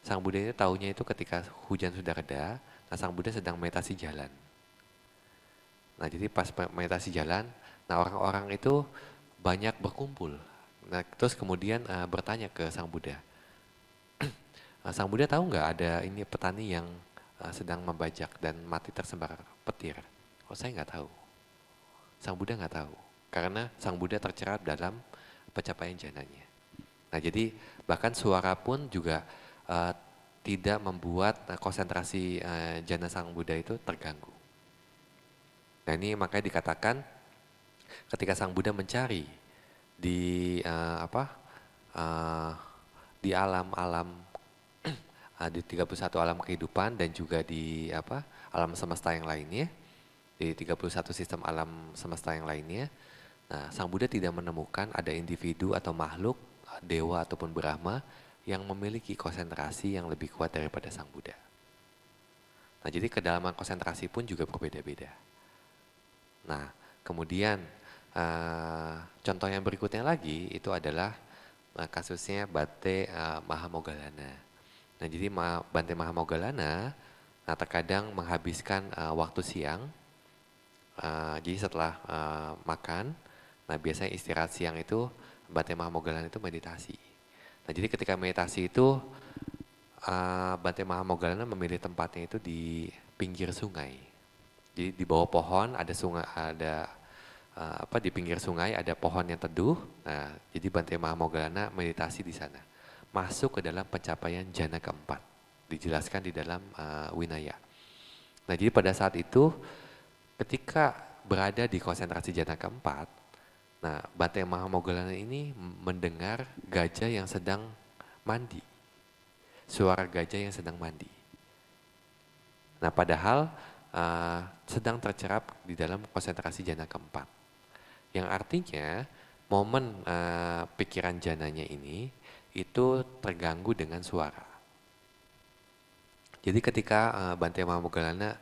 Sang Buddha ini tahunya itu ketika hujan sudah reda. Nah Sang Buddha sedang meditasi jalan. Nah jadi pas meditasi jalan, nah orang-orang itu banyak berkumpul. Nah terus kemudian bertanya ke Sang Buddha. Sang Buddha tahu nggak ada ini petani yang sedang membajak dan mati tersambar petir? Oh saya nggak tahu. Sang Buddha nggak tahu karena Sang Buddha tercerap dalam pencapaian jananya. Nah jadi bahkan suara pun juga tidak membuat konsentrasi jana Sang Buddha itu terganggu. Nah ini makanya dikatakan ketika Sang Buddha mencari di di alam-alam di 31 alam kehidupan dan juga di alam semesta yang lainnya, di 31 sistem alam semesta yang lainnya. Nah, Sang Buddha tidak menemukan ada individu atau makhluk, dewa ataupun Brahma yang memiliki konsentrasi yang lebih kuat daripada Sang Buddha. Nah, jadi kedalaman konsentrasi pun juga berbeda-beda. Nah, kemudian contoh yang berikutnya lagi itu adalah kasusnya Bante Mahamoggallana. Nah, jadi Bante Mahamoggallana terkadang menghabiskan waktu siang. Jadi setelah makan, nah biasanya istirahat siang itu Bante Mahamoggallana itu meditasi. Nah jadi ketika meditasi itu Bante Mahamoggallana memilih tempatnya itu di pinggir sungai. Jadi di bawah pohon ada sungai, di pinggir sungai ada pohon yang teduh. Nah jadi Bante Mahamoggallana meditasi di sana, masuk ke dalam pencapaian jana keempat, dijelaskan di dalam Winaya. Nah jadi pada saat itu ketika berada di konsentrasi jana keempat, nah Bante Mahamoggallana ini mendengar gajah yang sedang mandi, suara gajah yang sedang mandi. Nah padahal sedang tercerap di dalam konsentrasi jana keempat, yang artinya momen pikiran jananya ini itu terganggu dengan suara. Jadi ketika Bante Mahamoggallana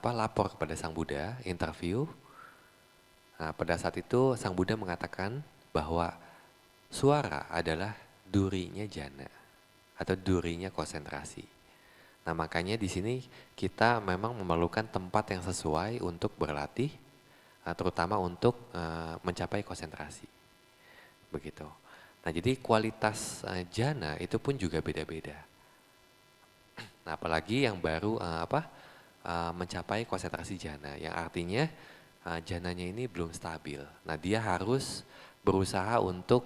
lapor kepada Sang Buddha, interview. Nah, pada saat itu Sang Buddha mengatakan bahwa suara adalah durinya jana atau durinya konsentrasi. Nah, makanya di sini kita memang memerlukan tempat yang sesuai untuk berlatih, terutama untuk mencapai konsentrasi. Begitu. Nah, jadi kualitas jana itu pun juga beda-beda. Nah, apalagi yang baru mencapai konsentrasi jana, yang artinya jananya ini belum stabil. Nah dia harus berusaha untuk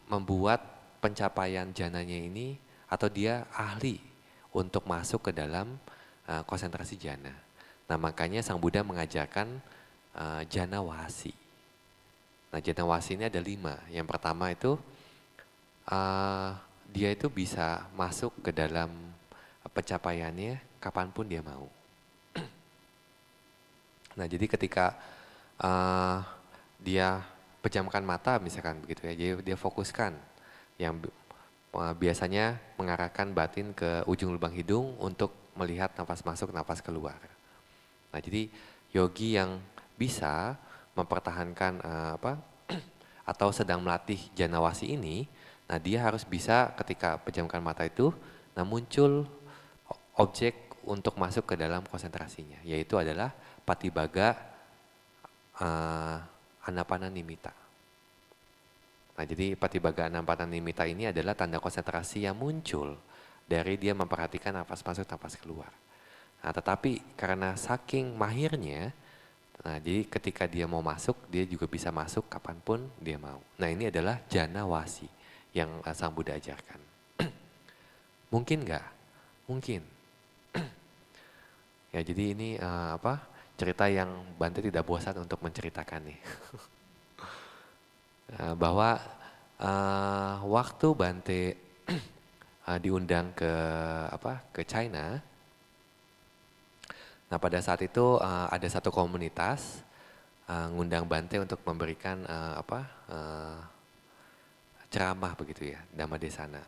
membuat pencapaian jananya ini, atau dia ahli untuk masuk ke dalam konsentrasi jana. Nah makanya Sang Buddha mengajarkan jana wasi. Nah jana wasi ini ada 5. Yang pertama itu dia itu bisa masuk ke dalam pencapaiannya kapanpun dia mau. Nah jadi ketika dia pejamkan mata misalkan begitu ya, jadi dia fokuskan yang biasanya mengarahkan batin ke ujung lubang hidung untuk melihat nafas masuk, nafas keluar. Nah jadi yogi yang bisa mempertahankan atau sedang melatih jana wasi ini, nah dia harus bisa ketika pejamkan mata itu, nah muncul objek untuk masuk ke dalam konsentrasinya, yaitu adalah Patibhaga Anapananimitta. Nah jadi Patibhaga Anapananimitta ini adalah tanda konsentrasi yang muncul dari dia memperhatikan nafas masuk, nafas keluar. Nah tetapi karena saking mahirnya, nah jadi ketika dia mau masuk, dia juga bisa masuk kapanpun dia mau. Nah ini adalah jana wasi yang Sang Buddha ajarkan. Mungkin nggak? Mungkin. Ya, jadi ini cerita yang Bante tidak bosan untuk menceritakan nih. Bahwa waktu Bante diundang ke China, nah pada saat itu ada satu komunitas ngundang Bante untuk memberikan ceramah begitu ya, Dhammadesana.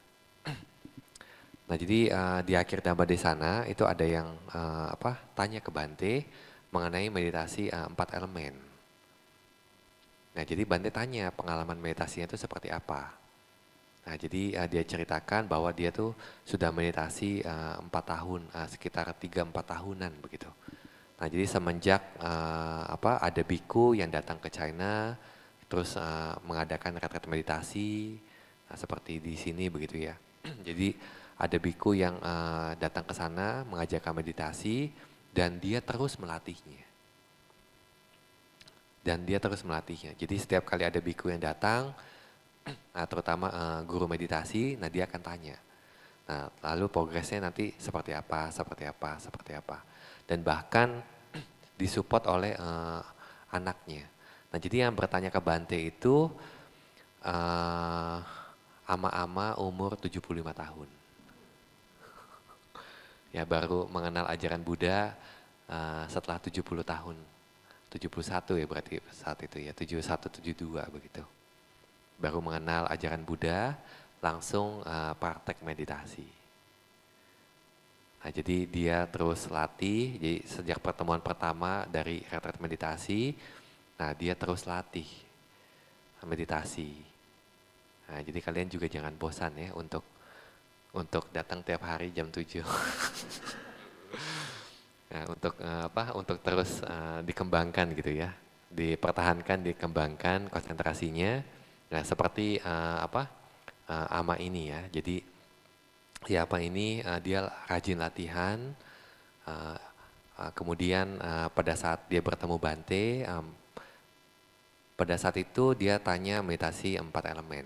Nah jadi di akhir Dhammadesana itu ada yang tanya ke Bante mengenai meditasi 4 elemen. Nah jadi Bante tanya pengalaman meditasinya itu seperti apa. Nah jadi dia ceritakan bahwa dia tuh sudah meditasi 4 tahun, sekitar 3-4 tahunan begitu. Nah jadi semenjak ada biku yang datang ke China, terus mengadakan retret meditasi, seperti di sini begitu ya. Jadi ada biku yang datang ke sana mengajarkan meditasi dan dia terus melatihnya. Jadi setiap kali ada biku yang datang, terutama guru meditasi, nah dia akan tanya. Nah, lalu progresnya nanti seperti apa. Dan bahkan disupport oleh anaknya. Nah, jadi yang bertanya ke Bante itu ama-ama umur 75 tahun. Ya, baru mengenal ajaran Buddha setelah 70 tahun. 71 ya berarti saat itu ya, 71, 72 begitu. Baru mengenal ajaran Buddha, langsung praktek meditasi. Nah, jadi dia terus latih, jadi sejak pertemuan pertama dari retret meditasi, nah dia terus latih meditasi. Nah, jadi kalian juga jangan bosan ya untuk datang tiap hari jam 7. Nah, untuk terus dikembangkan gitu ya, dipertahankan, dikembangkan konsentrasinya. Nah, seperti ama ini ya. Jadi ya dia rajin latihan. Kemudian pada saat dia bertemu Bante, pada saat itu dia tanya meditasi 4 elemen.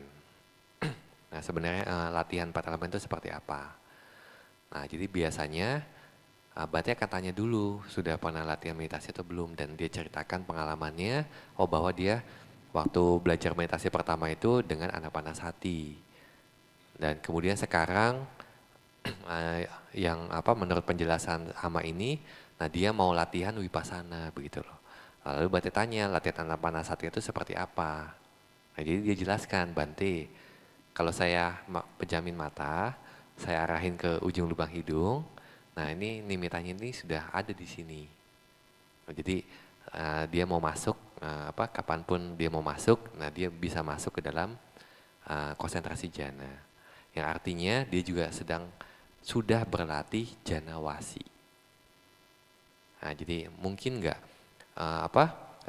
Nah, sebenarnya latihan 4 elemen itu seperti apa? Nah, jadi biasanya Bante akan tanya dulu, sudah pernah latihan meditasi atau belum? Dan dia ceritakan pengalamannya, bahwa dia waktu belajar meditasi pertama itu dengan Anapanasati. Dan kemudian sekarang yang menurut penjelasan ama ini, nah dia mau latihan Vipassana begitu loh. Lalu Bante tanya, latihan Anapanasati itu seperti apa? Nah, jadi dia jelaskan, Bante, kalau saya pejamin mata, saya arahin ke ujung lubang hidung. Nah, ini nimitanya ini sudah ada di sini. Nah, jadi dia mau masuk, kapanpun dia mau masuk, nah dia bisa masuk ke dalam konsentrasi jhana. Yang artinya dia juga sudah berlatih jhana wasi. Nah, jadi mungkin nggak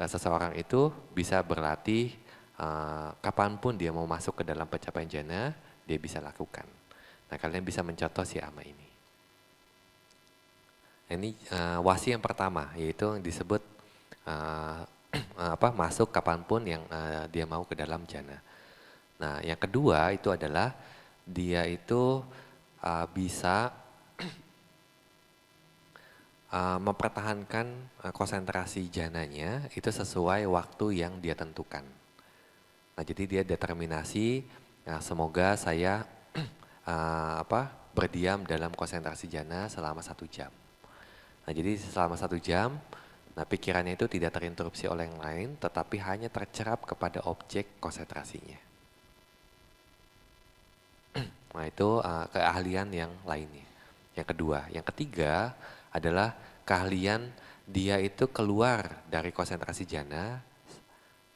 seseorang itu bisa berlatih kapanpun dia mau masuk ke dalam pencapaian jhana, dia bisa lakukan. Nah, kalian bisa mencontoh si ama ini. Ini wasi yang pertama, yaitu yang disebut masuk kapanpun yang dia mau ke dalam jhana. Nah, yang kedua itu adalah dia itu bisa mempertahankan konsentrasi jhananya itu sesuai waktu yang dia tentukan. Nah, jadi dia determinasi, semoga saya berdiam dalam konsentrasi jhana selama 1 jam. Nah, jadi selama 1 jam, nah pikirannya itu tidak terinterupsi oleh yang lain, tetapi hanya tercerap kepada objek konsentrasinya. Nah, itu keahlian yang lainnya. Yang kedua, yang ketiga adalah keahlian dia itu keluar dari konsentrasi jhana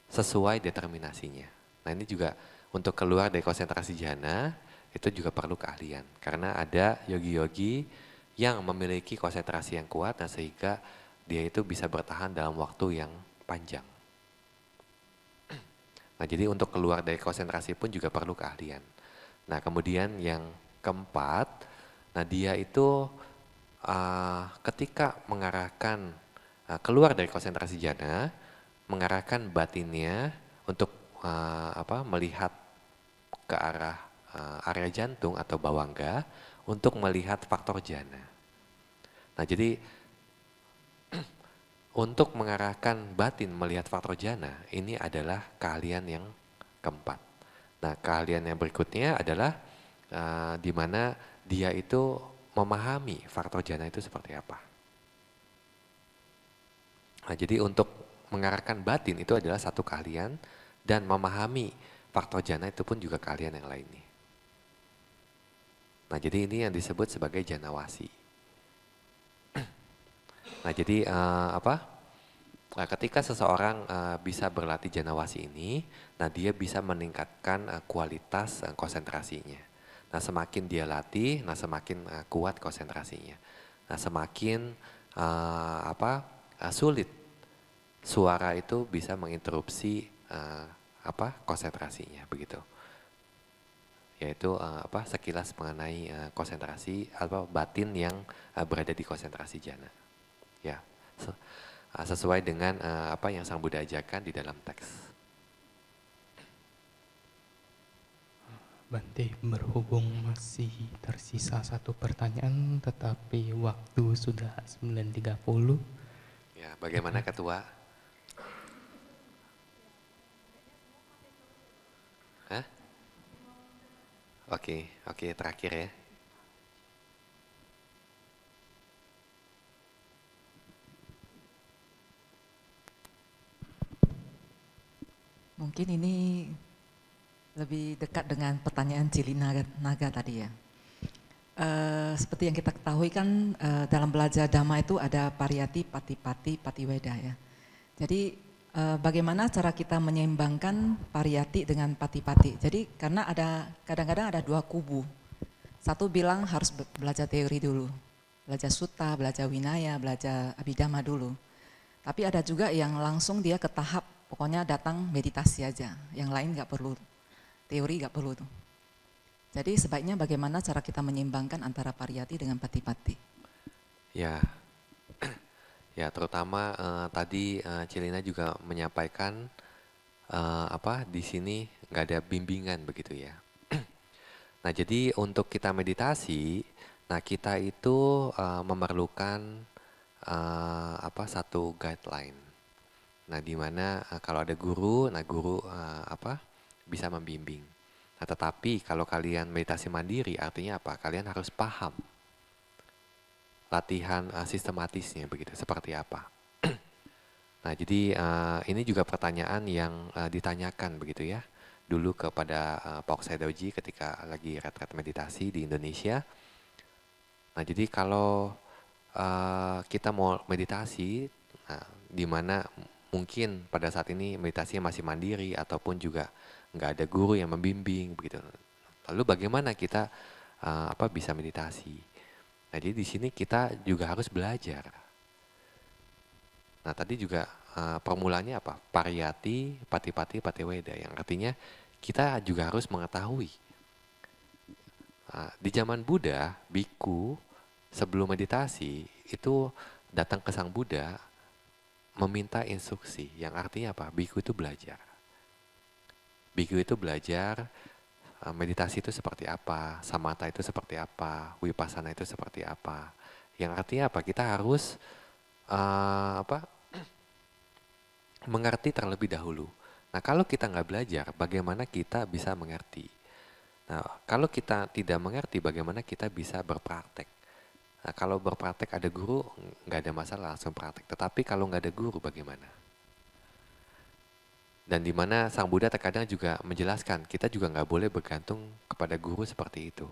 sesuai determinasinya. Nah, ini juga untuk keluar dari konsentrasi jhana itu juga perlu keahlian. Karena ada yogi-yogi yang memiliki konsentrasi yang kuat, nah sehingga dia itu bisa bertahan dalam waktu yang panjang. Nah, jadi untuk keluar dari konsentrasi pun juga perlu keahlian. Nah, kemudian yang keempat, nah dia itu ketika mengarahkan keluar dari konsentrasi jhana, mengarahkan batinnya untuk melihat ke arah area jantung atau bawangga untuk melihat faktor jhana. Nah, jadi untuk mengarahkan batin melihat faktor jana, ini adalah keahlian yang keempat. Nah, keahlian yang berikutnya adalah di mana dia itu memahami faktor jana itu seperti apa. Nah, jadi untuk mengarahkan batin itu adalah satu keahlian, dan memahami faktor jana itu pun juga keahlian yang lainnya. Nah, jadi ini yang disebut sebagai janawasi. Nah, jadi Nah, ketika seseorang bisa berlatih janawasi ini, nah dia bisa meningkatkan kualitas konsentrasinya. Nah, semakin dia latih, nah semakin kuat konsentrasinya. Nah, semakin sulit suara itu bisa menginterupsi konsentrasinya, begitu. Yaitu sekilas mengenai konsentrasi atau batin yang berada di konsentrasi jana. Ya, sesuai dengan apa yang Sang Buddha ajarkan di dalam teks. Bante, berhubung masih tersisa satu pertanyaan, tetapi waktu sudah 9.30. Ya, bagaimana Ketua? Hah? Oke, terakhir ya. Mungkin ini lebih dekat dengan pertanyaan Cili Naga tadi ya. Seperti yang kita ketahui kan dalam belajar Dhamma itu ada pariyati, patipati, patiweda ya. Jadi bagaimana cara kita menyeimbangkan pariyati dengan patipati. Jadi karena kadang-kadang ada dua kubu. Satu bilang harus belajar teori dulu, belajar sutta, belajar winaya, belajar abhidhamma dulu. Tapi ada juga yang langsung dia ke tahap pokoknya datang meditasi aja, yang lain nggak perlu, teori nggak perlu tuh. Jadi sebaiknya bagaimana cara kita menyeimbangkan antara pariyati dengan patipati? Ya, ya terutama tadi Cilina juga menyampaikan di sini nggak ada bimbingan begitu ya. Nah, jadi untuk kita meditasi, nah kita itu memerlukan satu guideline. Nah, di mana kalau ada guru, nah guru bisa membimbing. Nah, tetapi kalau kalian meditasi mandiri, artinya apa? Kalian harus paham latihan sistematisnya begitu, seperti apa. Nah, jadi ini juga pertanyaan yang ditanyakan begitu ya, dulu kepada Pak Sayadaw-ji ketika lagi retret meditasi di Indonesia. Nah, jadi kalau kita mau meditasi, nah, di mana mungkin pada saat ini meditasinya masih mandiri ataupun juga nggak ada guru yang membimbing begitu. Lalu bagaimana kita bisa meditasi? Nah, jadi di sini kita juga harus belajar. Nah, tadi juga permulaannya apa? Pariyati, patipati, patiweda, yang artinya kita juga harus mengetahui. Di zaman Buddha, biku sebelum meditasi itu datang ke Sang Buddha meminta instruksi, yang artinya apa? Biku itu belajar. Biku itu belajar meditasi itu seperti apa, samatha itu seperti apa, vipassana itu seperti apa. Yang artinya apa? Kita harus mengerti terlebih dahulu. Nah, kalau kita nggak belajar, bagaimana kita bisa mengerti? Nah, kalau kita tidak mengerti, bagaimana kita bisa berpraktek? Nah, kalau berpraktek ada guru, nggak ada masalah, langsung praktek. Tetapi kalau nggak ada guru, bagaimana? Dan di mana Sang Buddha terkadang juga menjelaskan, kita juga nggak boleh bergantung kepada guru seperti itu.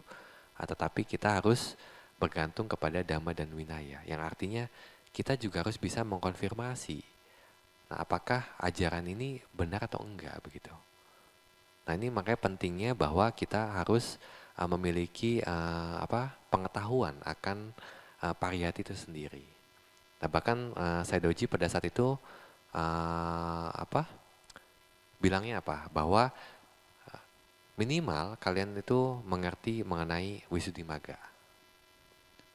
Tetapi kita harus bergantung kepada Dhamma dan Winaya, yang artinya kita juga harus bisa mengkonfirmasi, nah, apakah ajaran ini benar atau enggak begitu. Nah, ini makanya pentingnya bahwa kita harus memiliki pengetahuan akan pariyati itu sendiri. Nah, bahkan Sayadaw-ji pada saat itu bilangnya apa? Bahwa minimal kalian itu mengerti mengenai Visuddhimagga.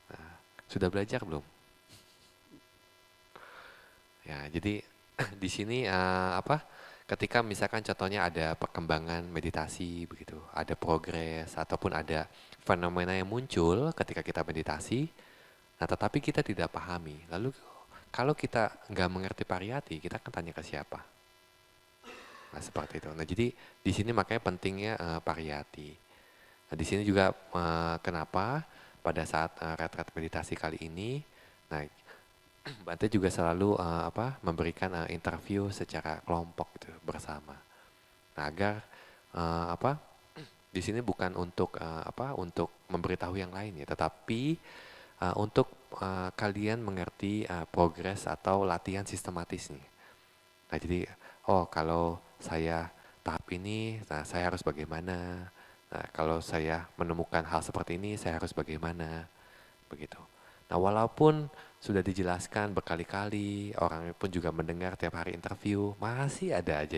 Nah, sudah belajar belum? Ya, jadi di sini ketika misalkan contohnya ada perkembangan meditasi begitu, ada progres ataupun ada fenomena yang muncul ketika kita meditasi, nah tetapi kita tidak pahami, lalu kalau kita nggak mengerti pariyati, kita akan tanya ke siapa? Nah, seperti itu. Nah, jadi di sini makanya pentingnya pariyati. Nah, di sini juga kenapa pada saat retret meditasi kali ini, nah Bante juga selalu memberikan interview secara kelompok gitu, bersama. Nah, agar di sini bukan untuk untuk memberitahu yang lain ya, tetapi untuk kalian mengerti progres atau latihan sistematis nih. Nah, jadi kalau saya tahap ini, nah saya harus bagaimana? Nah, kalau saya menemukan hal seperti ini, saya harus bagaimana? Begitu. Nah, walaupun sudah dijelaskan berkali-kali, orang pun juga mendengar tiap hari interview, masih ada aja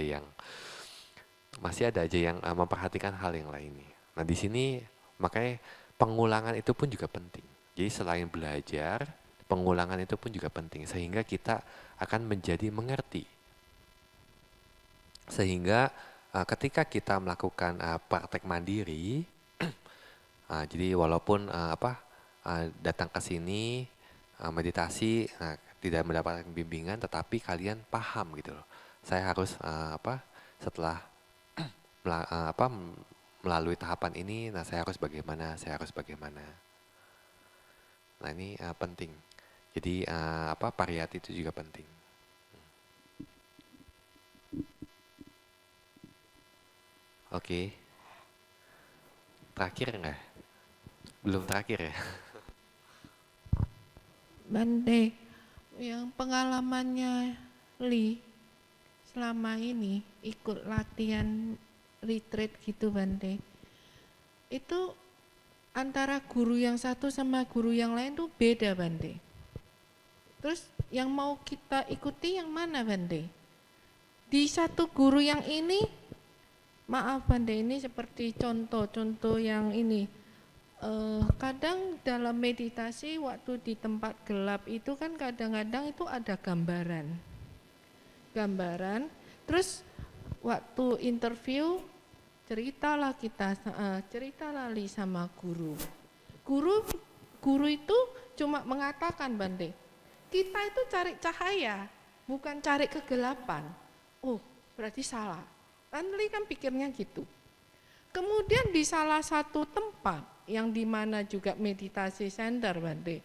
yang memperhatikan hal yang lainnya. Nah, di sini makanya pengulangan itu pun juga penting. Jadi selain belajar, pengulangan itu pun juga penting sehingga kita akan menjadi mengerti. Sehingga ketika kita melakukan praktek mandiri, jadi walaupun datang ke sini meditasi tidak mendapatkan bimbingan, tetapi kalian paham gitu loh. Saya harus setelah melalui tahapan ini, nah saya harus bagaimana, Nah, ini penting. Jadi pariyati itu juga penting. Oke. Terakhir enggak? Belum terakhir ya? Bante, yang pengalamannya Li selama ini ikut latihan retreat gitu Bante, itu antara guru yang satu sama guru yang lain tuh beda Bante. Terus yang mau kita ikuti yang mana Bante? Di satu guru yang ini, maaf Bante, ini seperti contoh yang ini. Kadang dalam meditasi waktu di tempat gelap itu kan kadang-kadang itu ada gambaran. Terus waktu interview ceritalah Li sama guru. Guru itu cuma mengatakan Bante, kita itu cari cahaya, bukan cari kegelapan. Oh, berarti salah. Li kan pikirnya gitu. Kemudian di salah satu tempat yang dimana juga meditasi center Bante.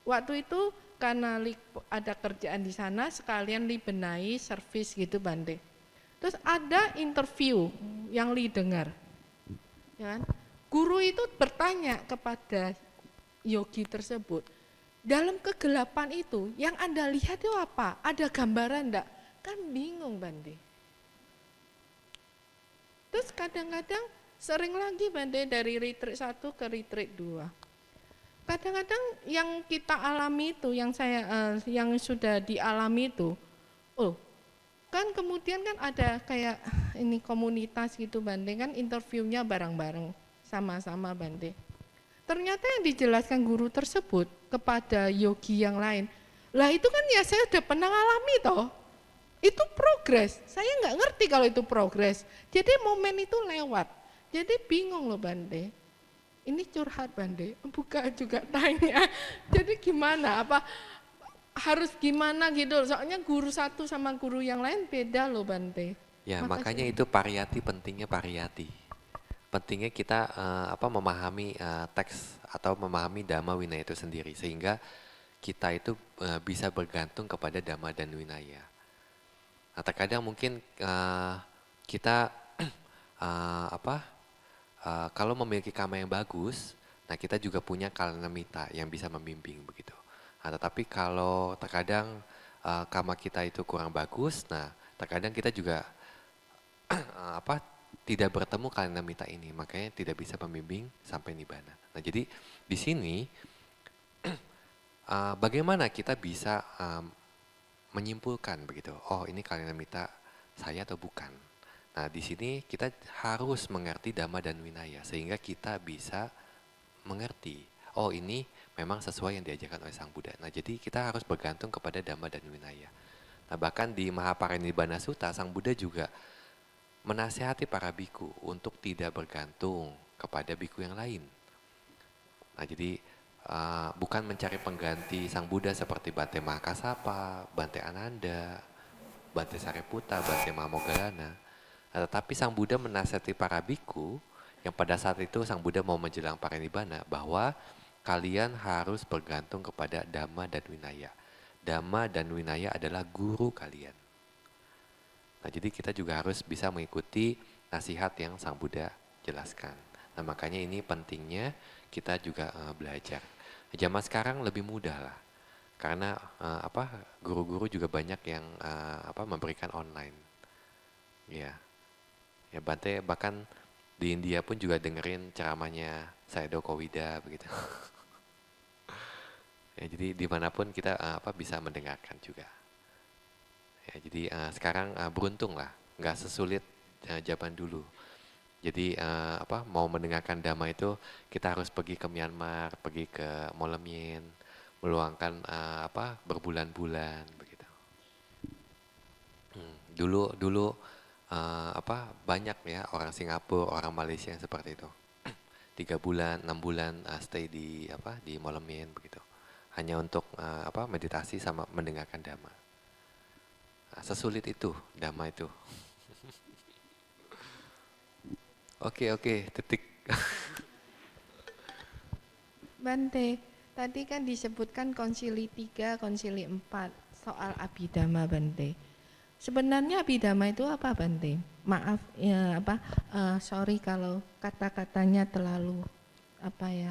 Waktu itu karena Li ada kerjaan di sana, sekalian Li benahi servis gitu Bante. Terus ada interview yang Li dengar, ya kan? Guru itu bertanya kepada yogi tersebut, dalam kegelapan itu yang Anda lihat itu apa? Ada gambaran enggak? Kan bingung Bante. Terus kadang-kadang sering lagi Bante dari retreat 1 ke retreat 2. Kadang-kadang yang kita alami itu, yang sudah dialami itu, kan kemudian kan ada kayak ini komunitas gitu Bante, kan interviewnya bareng-bareng sama-sama Bante. Ternyata yang dijelaskan guru tersebut kepada yogi yang lain, lah itu kan ya saya udah pernah alami toh. Itu progres, saya nggak ngerti kalau itu progres. Jadi momen itu lewat. Jadi bingung loh Bante, ini curhat Bante, bukan juga tanya, jadi gimana, harus gimana gitu, soalnya guru satu sama guru yang lain beda loh Bante. Ya makanya itu pariyati, pentingnya pariyati. Pentingnya kita memahami teks atau memahami Dhamma Winaya itu sendiri, sehingga kita itu bisa bergantung kepada Dhamma dan Winaya. Nah, terkadang mungkin kita kalau memiliki karma yang bagus, nah kita juga punya kalanamita yang bisa membimbing begitu. Nah, tetapi kalau terkadang karma kita itu kurang bagus, nah terkadang kita juga tidak bertemu kalanamita ini, makanya tidak bisa membimbing sampai nibbana. Nah, jadi di sini bagaimana kita bisa menyimpulkan begitu, oh ini kalanamita saya atau bukan. Nah, di sini kita harus mengerti Dhamma dan Winaya sehingga kita bisa mengerti, oh ini memang sesuai yang diajarkan oleh Sang Buddha. Nah, jadi kita harus bergantung kepada Dhamma dan Winaya. Nah, bahkan di Mahaparinibbana Sutta, Sang Buddha juga menasihati para biku untuk tidak bergantung kepada biku yang lain. Nah, jadi bukan mencari pengganti Sang Buddha seperti Bante Mahakasapa, Bante Ananda, Bante Sariputa, Bante Mahamoggallana. Tetapi Sang Buddha menasihati para biku yang pada saat itu Sang Buddha mau menjelang parinibbana bahwa kalian harus bergantung kepada Dhamma dan Vinaya. Dhamma dan Vinaya adalah guru kalian. Nah, jadi kita juga harus bisa mengikuti nasihat yang Sang Buddha jelaskan. Nah, makanya ini pentingnya kita juga belajar. Zaman sekarang lebih mudah lah. Karena guru-guru juga banyak yang memberikan online. Ya. Ya, Bante bahkan di India pun juga dengerin ceramahnya Sayadaw Kowida begitu. Ya, jadi dimanapun kita bisa mendengarkan juga. Ya, jadi sekarang beruntung lah, nggak sesulit zaman dulu. Jadi mau mendengarkan Dhamma itu kita harus pergi ke Myanmar, pergi ke Molemien, meluangkan berbulan-bulan begitu. Dulu banyak ya orang Singapura, orang Malaysia yang seperti itu. 3 bulan, 6 bulan stay di Molemien begitu. Hanya untuk meditasi sama mendengarkan Dhamma. Sesulit itu Dhamma itu. Oke, titik. Bante, tadi kan disebutkan konsili 3, konsili 4 soal Abhidhamma Bante. Sebenarnya Abhidhamma itu apa Bante? Maaf ya sorry kalau kata-katanya terlalu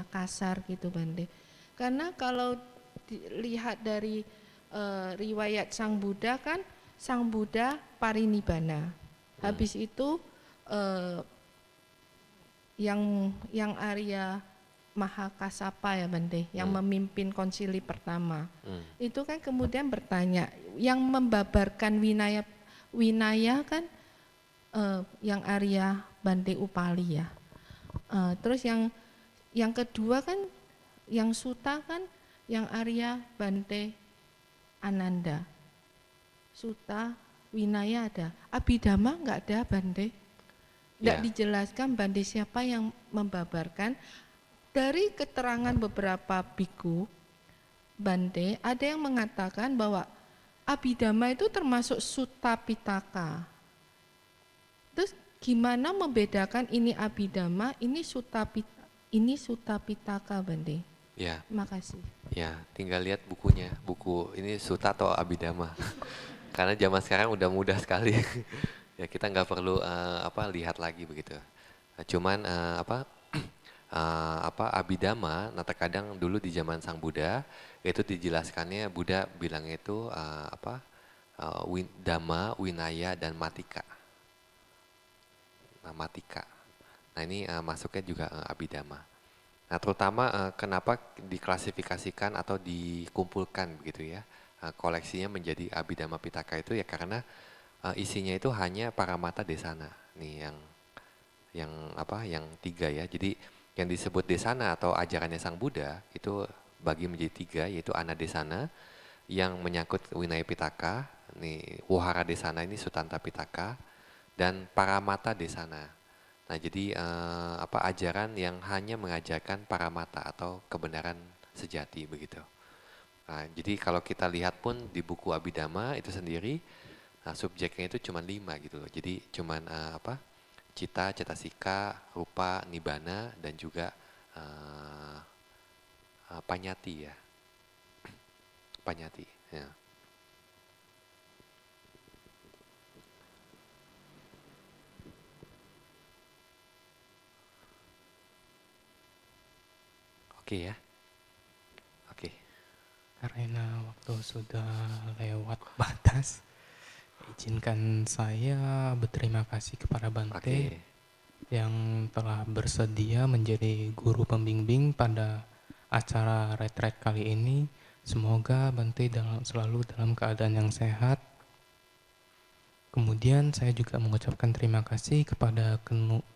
kasar gitu Bante. Karena kalau dilihat dari riwayat Sang Buddha kan Sang Buddha parinibbana. Habis itu yang Arya Mahakasapa ya Bante, yang memimpin konsili pertama. Itu kan kemudian bertanya, yang membabarkan Winaya kan yang Arya Bante Upali ya. Terus yang kedua kan yang Sutta kan yang Arya Bante Ananda. Sutta, Winaya ada. Abhidhamma enggak ada Bante. Tidak dijelaskan Bante siapa yang membabarkan. Dari keterangan beberapa biku Bante, ada yang mengatakan bahwa Abhidhamma itu termasuk Sutta Pitaka. Terus gimana membedakan ini Abhidhamma, ini Sutta Pitaka Bante? Ya. Terima kasih. Ya, tinggal lihat bukunya, buku ini Sutta atau Abhidhamma. Karena zaman sekarang udah mudah sekali. Ya, kita nggak perlu lihat lagi begitu. Cuman Abhidhamma, nah terkadang dulu di zaman Sang Buddha itu dijelaskannya Buddha bilangnya itu Dhamma, Vinaya dan Matika. Nah, Matika. Nah, ini masuknya juga Abhidhamma. Nah, terutama kenapa diklasifikasikan atau dikumpulkan begitu ya. Koleksinya menjadi Abhidhamma Pitaka itu ya karena isinya itu hanya Paramata Desana. Nih yang 3 ya. Jadi yang disebut desana atau ajarannya Sang Buddha itu bagi menjadi 3, yaitu Anadesana yang menyangkut Vinaya Pitaka, nih Vihara Desana ini Sutanta Pitaka, dan Paramata Desana. Nah, jadi ajaran yang hanya mengajarkan paramata atau kebenaran sejati begitu. Nah, jadi kalau kita lihat pun di buku Abhidhamma itu sendiri, subjeknya itu cuma 5 gitu loh. Jadi cuma Cita, Cetasika, Rupa, Nibbana, dan juga Panyati ya. Panyati ya. Oke ya. Oke. Karena waktu sudah lewat batas, izinkan saya berterima kasih kepada Bante yang telah bersedia menjadi guru pembimbing pada acara retreat kali ini. Semoga Bante selalu dalam keadaan yang sehat. Kemudian saya juga mengucapkan terima kasih kepada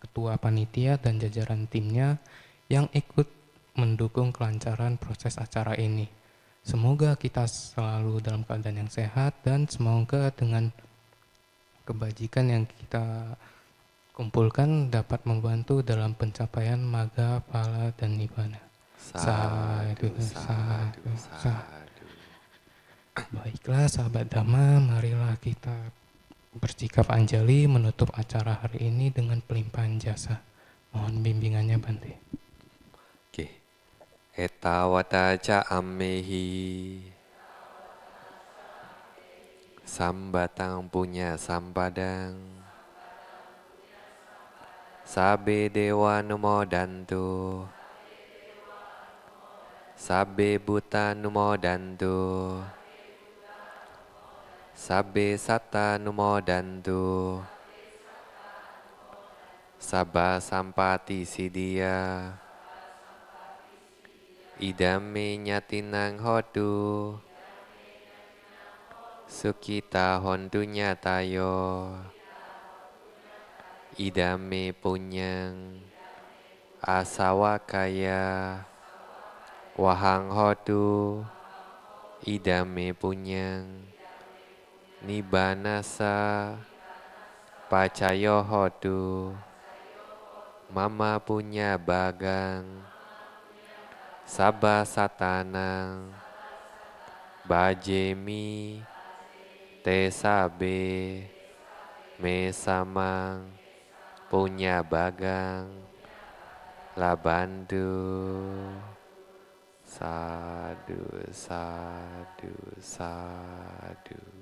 ketua panitia dan jajaran timnya yang ikut mendukung kelancaran proses acara ini. Semoga kita selalu dalam keadaan yang sehat dan semoga dengan kebajikan yang kita kumpulkan dapat membantu dalam pencapaian magga, phala, dan nibbana. Sadu, sadu, sadu. Baiklah sahabat Dhamma, marilah kita bersikap anjali menutup acara hari ini dengan pelimpahan jasa. Mohon bimbingannya Bante. Oke. Etawata ca ammehi sambatang punya sampadang sabe dewa numodantu sabe buta numodantu sabe satta numodantu sabba sampati sidia idame nyatinang hotu sukita hontu nyatayo idame punyang asawakaya wahang hotu idame punyang nibanasa pacayo hotu mama punya bagang sabba satanang bajemi te sabe me samang punya bagang labandu sadu sadu sadu.